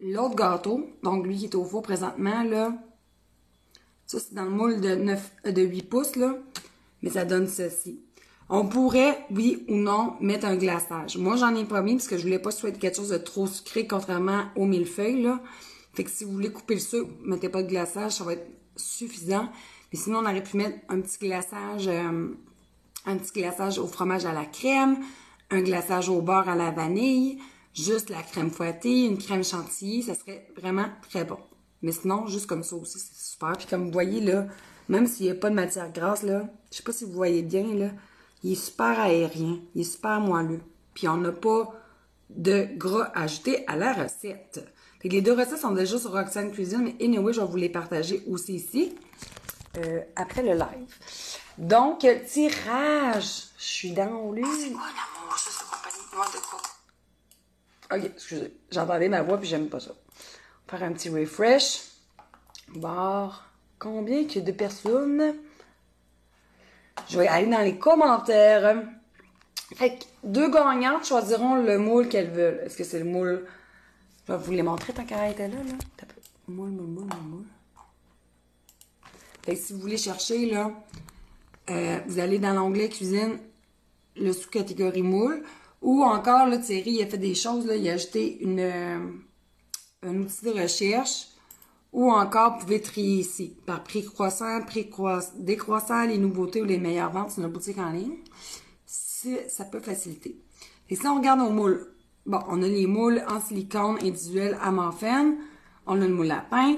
l'autre gâteau, donc lui qui est au four présentement, là, ça, c'est dans le moule de 8 pouces, là, mais ça donne ceci. On pourrait, oui ou non, mettre un glaçage. Moi, j'en ai pas mis parce que je voulais pas souhaiter quelque chose de trop sucré, contrairement au millefeuille, là. Fait que si vous voulez couper le sucre, mettez pas de glaçage, ça va être suffisant. Mais sinon, on aurait pu mettre un petit glaçage au fromage à la crème, un glaçage au beurre à la vanille, juste la crème fouettée, une crème chantilly, ça serait vraiment très bon. Mais sinon, juste comme ça aussi, c'est super. Puis comme vous voyez, là, même s'il n'y a pas de matière grasse, là, je sais pas si vous voyez bien, là, il est super aérien, il est super moelleux. Puis on n'a pas de gras ajouté à la recette. Fait que les deux recettes sont déjà sur Roxane Cuisine, mais anyway, je vais vous les partager aussi ici, après le live. Donc, tirage. Je suis dans lui. C'est quoi l'amour, ça, cette compagnie de noix de coco? Ok, excusez. J'entendais ma voix puis j'aime pas ça. On va faire un petit refresh. Bon, combien qu'il y a de personnes? Je vais aller dans les commentaires. Fait que 2 gagnantes choisiront le moule qu'elles veulent. Est-ce que c'est le moule? Je vais vous les montrer tant qu'elle était là. Moule. Fait que si vous voulez chercher, là, vous allez dans l'onglet cuisine, le sous-catégorie moule. Ou encore, là, Thierry, il a fait des choses, là, il a ajouté un outil de recherche. Ou encore, vous pouvez trier ici, par prix croissant, décroissant, les nouveautés ou les meilleures ventes sur notre boutique en ligne. Ça peut faciliter. Et si on regarde nos moules, bon, on a les moules en silicone individuels à Manfen, on a le moule à pain,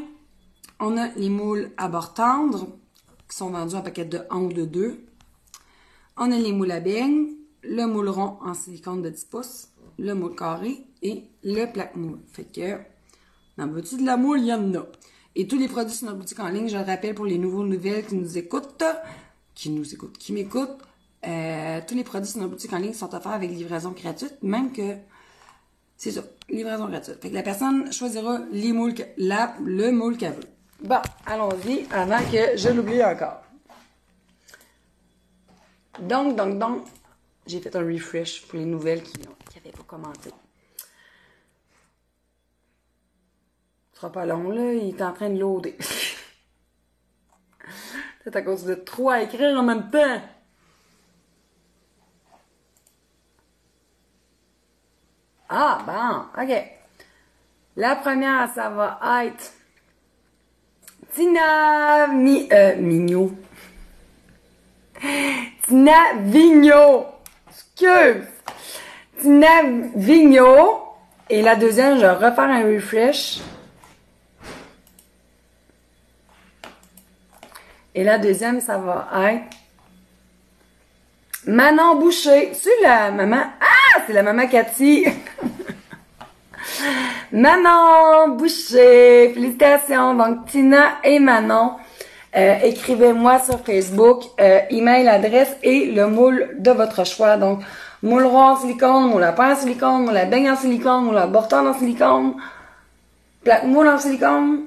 on a les moules à bord tendre, qui sont vendus en paquet de 1 ou de 2. On a les moules à beignes, le moule rond en silicone de 10 pouces, le moule carré et le plaque moule. Fait que, dans le veux-tu de la moule, il y en a. Et tous les produits sur notre boutique en ligne, je le rappelle pour les nouveaux nouvelles qui m'écoutent, tous les produits sur notre boutique en ligne sont offerts avec livraison gratuite, même que, c'est ça, livraison gratuite. Fait que la personne choisira le moule qu'elle veut. Bon, allons-y, avant que je l'oublie encore. Donc, j'ai fait un refresh pour les nouvelles qui n'avaient pas commenté. Ce sera pas long, là, il est en train de loader. C'est à cause de trop à écrire en même temps. Ah, bon, ok. La première, ça va être Tina Mignot. Tina Vigneault. Excuse. Tina Vigneault. Et la deuxième, je vais refaire un refresh. Et la deuxième, ça va être Manon Boucher. C'est la maman. Ah! C'est la maman Cathy. Manon Boucher. Félicitations. Donc, Tina et Manon. Écrivez-moi sur Facebook, email, adresse et le moule de votre choix. Donc, moule rond en silicone, moule à pain en silicone, moule à beigne en silicone, moule à bord-tendre en silicone, plaque moule en silicone.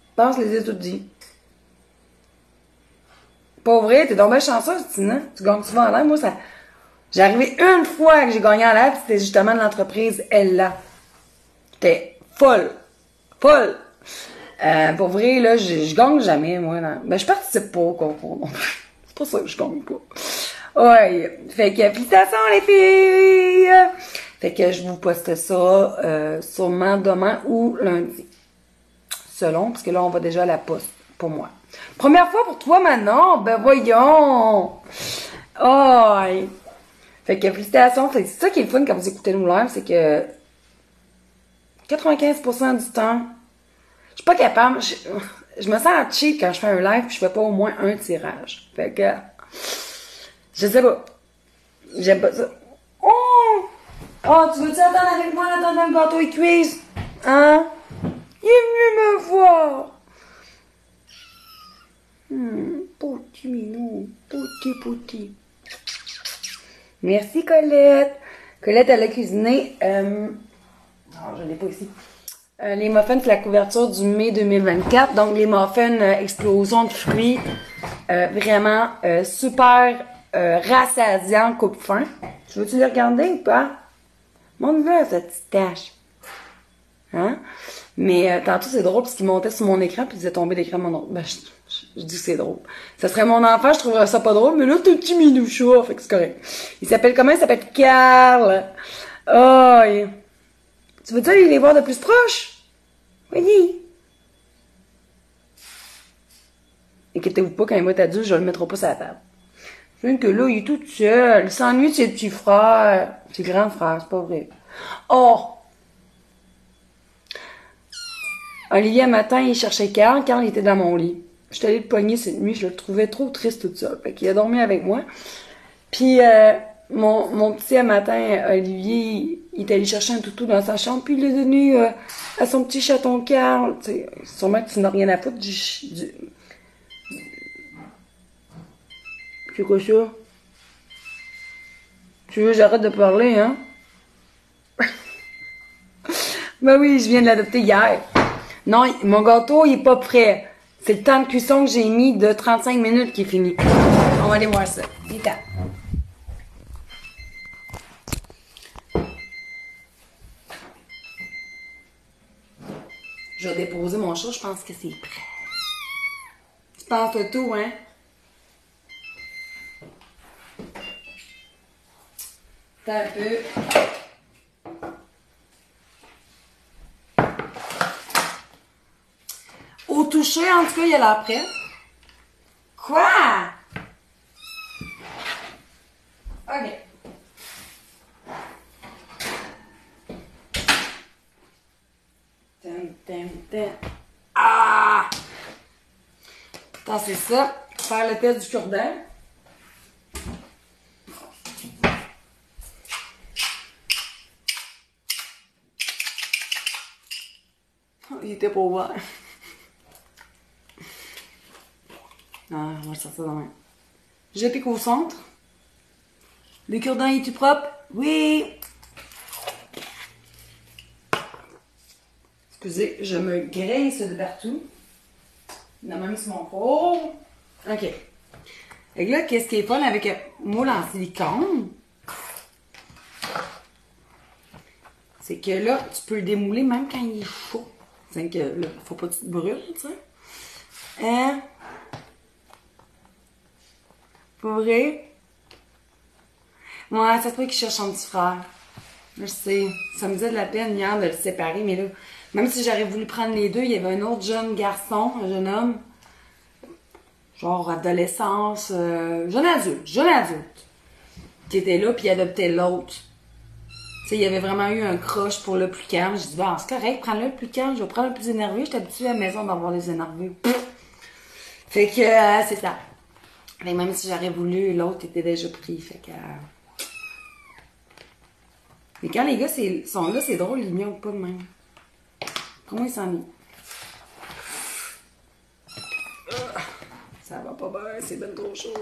Je pense que je les ai toutes dit. Pas vrai, t'es donc bien chanceuse, Tina. Tu gagnes souvent en l'air. Moi, ça. J'ai arrivé une fois que j'ai gagné en l'air, c'était justement de l'entreprise Elle-là. J'étais folle. Folle. Pour vrai, là, je gagne jamais, moi. Là. Ben, je participe pas au concours, non plus. C'est pas ça que je gagne pas. Ouais. Fait que, félicitations, les filles! Fait que je vous poste ça, sûrement demain ou lundi. Selon, parce que là, on va déjà à la poste, pour moi. Première fois pour toi, Manon? Ben, voyons! Oh! Fait que, félicitations. C'est ça qui est le fun quand vous écoutez nos lives, c'est que 95% du temps, je suis pas capable. Je me sens cheap quand je fais un live puis je fais pas au moins un tirage. Fait que, je sais pas. J'aime pas ça. Oh! Oh, tu veux-tu attendre avec moi en attendant le gâteau et cuise? Hein? Il est venu me voir. Petit minou. Petit. Merci, Colette. Colette, elle a cuisiné... non, je l'ai pas ici. Les muffins, c'est la couverture du mai 2024. Donc, les muffins explosion de fruits. Vraiment super rassasiant coupe-fin. Tu veux-tu les regarder ou pas? Montre-le, cette petite tache. Hein? Mais tantôt, c'est drôle parce qu'il montait sur mon écran puis il faisait tomber l'écran de mon autre. Ben, je dis que c'est drôle. Ça serait mon enfant, je trouverais ça pas drôle, mais là, t'es un petit minoucha, fait que c'est correct. Il s'appelle comment? Il s'appelle Carl. Oh, tu veux-tu aller les voir de plus proche? Oui. Inquiétez-vous pas, quand il va être adulte, je le mettrai pas sur la table. Je que là, il est tout seul. Il s'ennuie de ses petits frères. Ses grands frères, c'est pas vrai. Oh! Olivier, un matin, il cherchait Carl. Carl était dans mon lit. J'étais allée le pogner cette nuit. Je le trouvais trop triste tout seul. Fait qu'il a dormi avec moi. Puis, mon petit, un matin, Olivier, il est allé chercher un toutou dans sa chambre. Puis, il l'a donné à son petit chaton Carl. Tu sais, sûrement que tu n'as rien à foutre du... C'est quoi ça? Tu veux que j'arrête de parler, hein? Ben oui, je viens de l'adopter hier. Non, mon gâteau, il est pas prêt. C'est le temps de cuisson que j'ai mis de 35 minutes qui est fini. On va aller voir ça. Vite. Je vais déposer mon chat, je pense que c'est prêt. Tu penses à tout, hein? T'as un peu. Au toucher, en tout cas, il a l'air prêt. Quoi? Ok. Ah! Attends, c'est ça. Faire le test du cure-dent. Il était pas ouvert. Ah, on va le sortir demain. Je pique au centre. Le cure-dent, est-tu propre? Oui! Excusez, je me graisse de partout. Il a même sur mon corps. OK. Et là, qu'est-ce qui est fun avec un moule en silicone? C'est que là, tu peux le démouler même quand il est chaud. C'est que là, faut pas que tu te brûles, tu sais. Hein? Pour vrai? Ouais, ça se peut qu'il cherche son petit frère. Je sais. Ça me faisait de la peine hier de le séparer, mais là, même si j'aurais voulu prendre les deux, il y avait un autre jeune garçon, un jeune homme, genre adolescence, jeune adulte, qui était là, puis il adoptait l'autre. Tu sais, il y avait vraiment eu un crush pour le plus calme. J'ai dit, bon, c'est correct, prends-le le plus calme, je vais prendre le plus énervé. J'étais habituée à la maison d'avoir des énervés. Fait que, c'est ça. Mais même si j'aurais voulu, l'autre était déjà pris, fait que... Mais quand les gars sont là, c'est drôle, ils miaulent pas de même. Comment ils s'ennuient? Ça va pas bien, c'est ben trop chaud.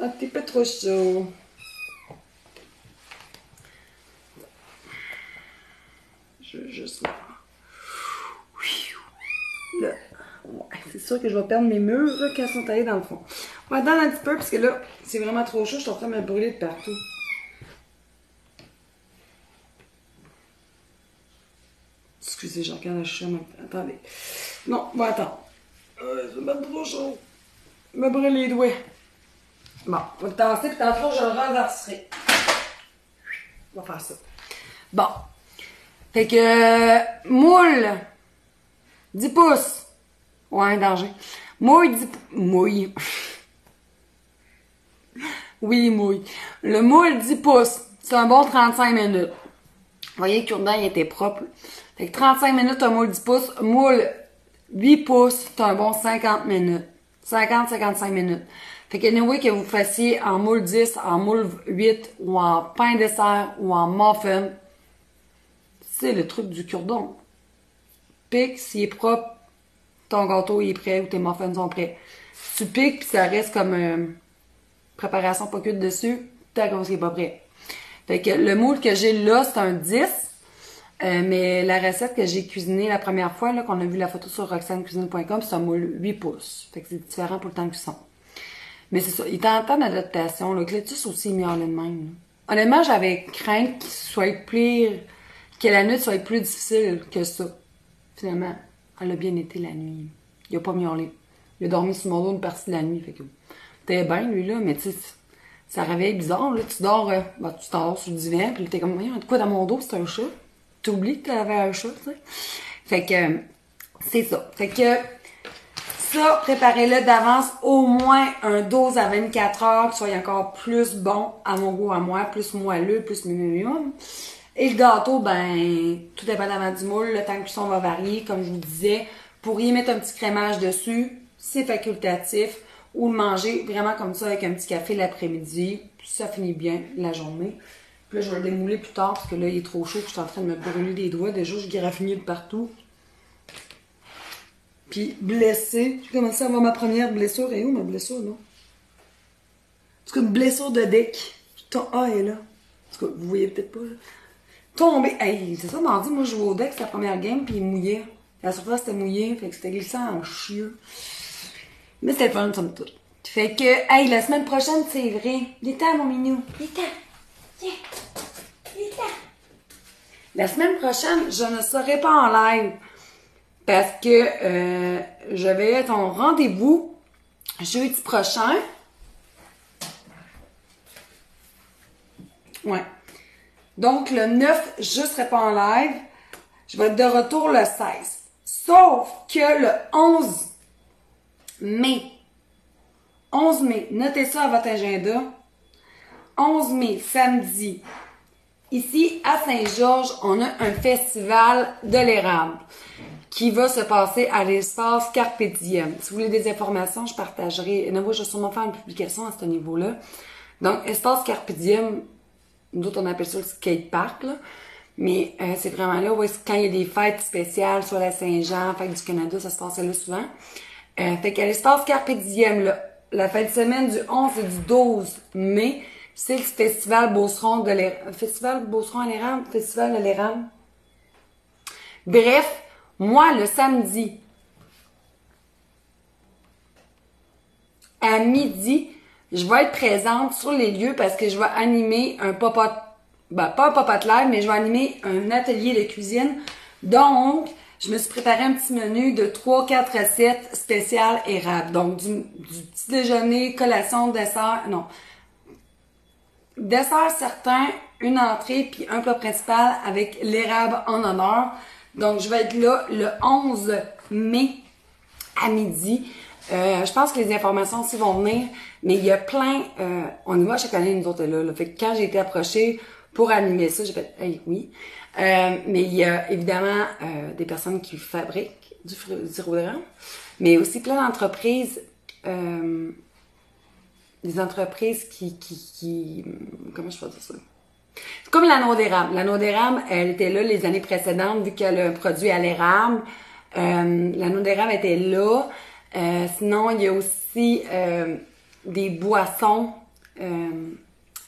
Ah, t'es pas trop chaud. Je veux juste là. Là. Ouais, c'est sûr que je vais perdre mes murs là, quand ils sont allés dans le fond. On va attendre un petit peu parce que là, c'est vraiment trop chaud. Je suis en train de me brûler de partout. Excusez, je regarde la chute. Attendez. Non, on va attendre. C'est même trop chaud. Je me brûle les doigts. Bon, on va le tasser, puis tantôt, je le renverserai. On va faire ça. Bon. Fait que, moule. 10 pouces. Ouais, danger. Mouille 10 pouces. Mouille. Oui, mouille. Le moule 10 pouces. C'est un bon 35 minutes. Vous voyez, le cure-dent, il était propre. Fait que 35 minutes, un moule 10 pouces. Moule 8 pouces, c'est un bon 50 minutes. 50-55 minutes. Fait que anyway, que vous fassiez en moule 10, en moule 8, ou en pain dessert, ou en muffin, c'est le truc du cure-dent. Pique, s'il est propre, ton gâteau il est prêt ou tes muffins sont prêts. Tu piques puis ça reste comme préparation pas cuite dessus, ta grosse qui est pas prêt. Fait que le moule que j'ai là, c'est un 10. Mais la recette que j'ai cuisinée la première fois, là, qu'on a vu la photo sur roxanecuisine.com, c'est un moule 8 pouces. Fait que c'est différent pour le temps de cuisson. Mais c'est ça, il est en temps d'adaptation. Le Clétus aussi est mis en ligne même. Là. Honnêtement, j'avais craint qu'il soit pire, que la nuit soit plus difficile que ça. Finalement, elle a bien été la nuit. Il a pas miaulé. Il a dormi sur mon dos une partie de la nuit. Fait que t'es bien, lui, là, mais tu sais, ça réveille bizarre, là. Tu dors, tu t'endors sur le divan, puis t'es comme, voyons, de quoi dans mon dos, c'est un chat? T'oublies que t'avais un chat, tu sais. Fait que, c'est ça. Fait que, ça, préparez-le d'avance au moins un 12 à 24 heures, qu'il soit encore plus bon à mon goût à moi, plus moelleux, plus minimum. Et le gâteau, ben, tout dépendamment du moule, le temps de cuisson va varier, comme je vous disais. Pour y mettre un petit crémage dessus, c'est facultatif. Ou le manger vraiment comme ça avec un petit café l'après-midi. Ça finit bien la journée. Puis là, je vais le démouler plus tard parce que là, il est trop chaud et je suis en train de me brûler les doigts. Déjà, je graffignais de partout. Puis blessée. J'ai commencé à avoir ma première blessure. Et où ma blessure, non? C'est une blessure de deck. Ah, elle est là. En tout cas, vous voyez peut-être pas, là. Tombé. Hey, c'est ça, mardi, moi, je jouais au deck, c'était la première game, puis il mouillait. La surface était mouillée, fait que c'était glissant en chieux. Mais c'était le fun, somme toute. Fait que, hey, la semaine prochaine, c'est vrai. Il est temps, mon minou. Il est temps. Viens. Il est temps. La semaine prochaine, je ne serai pas en live. Parce que je vais être en rendez-vous jeudi prochain. Ouais. Donc, le 9, je serai pas en live. Je vais être de retour le 16. Sauf que le 11 mai, 11 mai, notez ça à votre agenda. 11 mai, samedi, ici à Saint-Georges, on a un festival de l'érable qui va se passer à l'espace Carpe Diem. Si vous voulez des informations, je partagerai. Je vais sûrement faire une publication à ce niveau-là. Donc, espace Carpe Diem, nous autres on appelle ça le skatepark, là. Mais c'est vraiment là où quand il y a des fêtes spéciales, soit la Saint-Jean, fête du Canada, ça se passe là souvent. Fait qu'à l'espace Carpe Diem, la fin de semaine du 11 et du 12 mai, c'est le festival Beauceron de l'érable. Festival Beauceron à l'érable? Festival de l'érable. Bref, moi, le samedi, à midi, je vais être présente sur les lieux parce que je vais animer un pop-up, pas un pop-up live, mais je vais animer un atelier de cuisine. Donc, je me suis préparé un petit menu de 3-4 recettes spéciales érable. Donc, du petit déjeuner, collation, dessert, non. Dessert certain, une entrée, puis un plat principal avec l'érable en honneur. Donc, je vais être là le 11 mai à midi. Je pense que les informations aussi vont venir, mais il y a plein... on y va chaque année, nous autres, là. Fait que quand j'ai été approchée pour animer ça, j'ai fait « Hey, oui ». Mais il y a évidemment des personnes qui fabriquent du sirop d'érable, mais aussi plein d'entreprises, des entreprises qui comment je peux dire ça? C'est comme la noix d'érable. La noix d'érable, elle était là les années précédentes, vu qu'elle a un produit à l'érable. La noix d'érable était là. Sinon, il y a aussi des boissons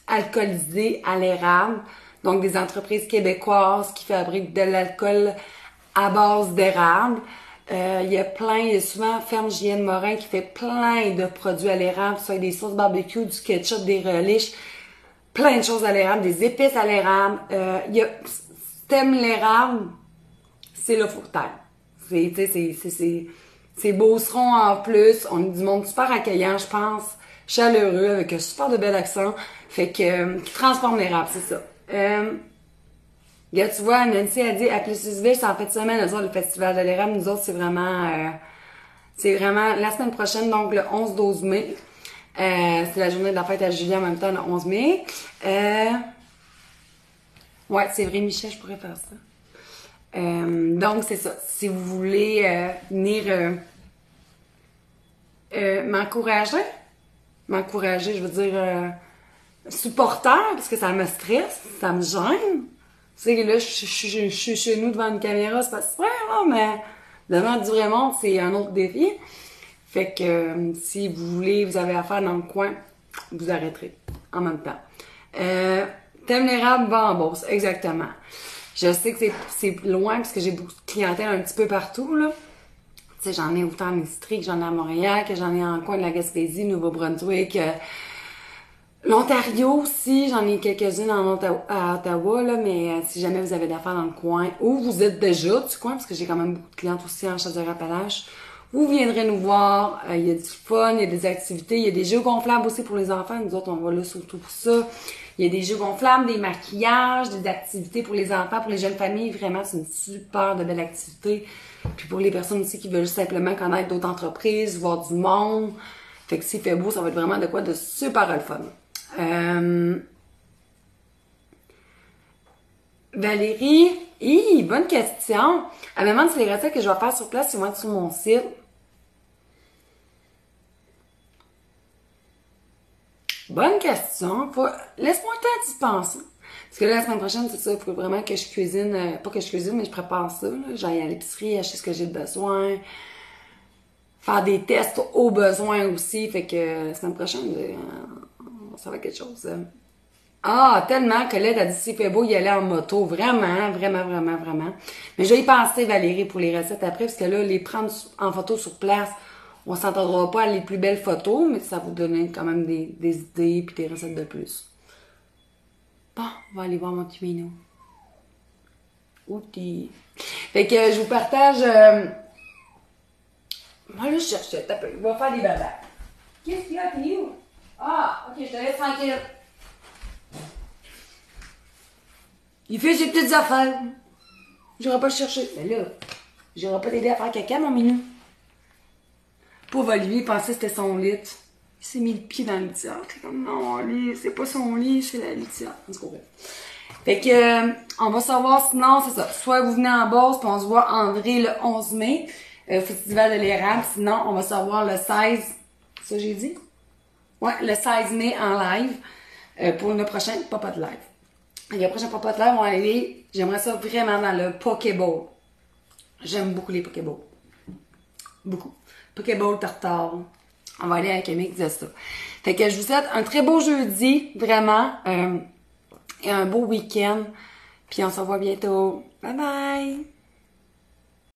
alcoolisées à l'érable. Donc, des entreprises québécoises qui fabriquent de l'alcool à base d'érable. Il y a souvent Ferme J.N. Morin qui fait plein de produits à l'érable, soit des sauces barbecue, du ketchup, des relish, plein de choses à l'érable, des épices à l'érable. Si t'aimes l'érable, c'est le fourre-terre. C'est Beauceron en plus. On est du monde super accueillant, je pense. Chaleureux, avec un super de bel accent. Fait que, qui transforme l'érable, c'est ça. Là, tu vois, Nancy a dit, à Plessis-Ville, c'est en fin de semaine, eux autres, le festival de l'érable. Nous autres, c'est vraiment la semaine prochaine, donc le 11-12 mai. C'est la journée de la fête à Julien en même temps, le 11 mai. Ouais, c'est vrai, Michel, je pourrais faire ça. Donc, c'est ça. Si vous voulez venir m'encourager, m'encourager, je veux dire, supporter, parce que ça me stresse, ça me gêne. Tu sais, là, je suis chez nous devant une caméra, c'est pas super, là, mais devant du vrai monde, c'est un autre défi. Fait que si vous voulez, vous avez affaire dans le coin, vous arrêterez en même temps. Thème l'érable va en Beauce, exactement. Je sais que c'est loin parce que j'ai beaucoup de clientèle un petit peu partout, là. Tu sais, j'en ai autant en Estrie que j'en ai à Montréal, que j'en ai en coin de la Gaspésie, Nouveau-Brunswick, l'Ontario aussi, j'en ai quelques-unes à Ottawa, là, mais si jamais vous avez d'affaires dans le coin, ou vous êtes déjà du coin, parce que j'ai quand même beaucoup de clientes aussi en Chaudière-Appalaches, vous viendrez nous voir, il y a du fun, il y a des activités, il y a des jeux gonflables aussi pour les enfants, nous autres on va là surtout pour ça. Il y a des jeux gonflables, des maquillages, des activités pour les enfants, pour les jeunes familles, vraiment c'est une super de belle activité. Puis pour les personnes aussi qui veulent simplement connaître d'autres entreprises, voir du monde, fait que s'il fait beau, ça va être vraiment de quoi de super le fun. Valérie, bonne question. Elle me demande si les recettes que je vais faire sur place, ils vont être sur mon site. Bonne question. Laisse-moi le temps d'y penser. Parce que là, la semaine prochaine, c'est ça, il faut vraiment que je cuisine, pas que je cuisine, mais je prépare ça. J'aille à l'épicerie, acheter ce que j'ai besoin, faire des tests au besoin aussi. Fait que la semaine prochaine, ça va être quelque chose. Ah, tellement que l'aide a dit s'il fait beau, y aller en moto. Vraiment, vraiment, vraiment, vraiment. Mais je vais y penser, Valérie, pour les recettes après, parce que là, les prendre en photo sur place, on s'entendra pas à les plus belles photos, mais ça va vous donner quand même des idées puis des recettes de plus. Bon, on va aller voir mon petit minou. Outi. Fait que je vous partage... Moi, là, je cherche, il va faire des babas. Qu'est-ce qu'il y a, t'es où? Ah, ok, je te laisse tranquille. Il fait ses petites affaires. J'irai pas le chercher. Mais là, j'irai pas t'aider à faire caca, mon minou. Pauvre Olivier, il pensait que c'était son lit. Il s'est mis le pied dans le litière. C'est comme, non, lit, c'est pas son lit, c'est la litière. C'est correct. Fait que, on va savoir sinon, c'est ça. Soit vous venez en Beauce, puis on se voit en vrai le 11 mai, Festival de l'érable. Sinon, on va savoir le 16, ça j'ai dit? Ouais, le 16 mai en live, pour le prochain Papa de live. Le prochain Papa de live, on va aller, j'aimerais ça vraiment dans le Pokéball. J'aime beaucoup les Pokéballs. Beaucoup. Pokéball tartare. On va aller avec Amy qui disait ça. Fait que je vous souhaite un très beau jeudi, vraiment, et un beau week-end. Puis on se revoit bientôt. Bye bye!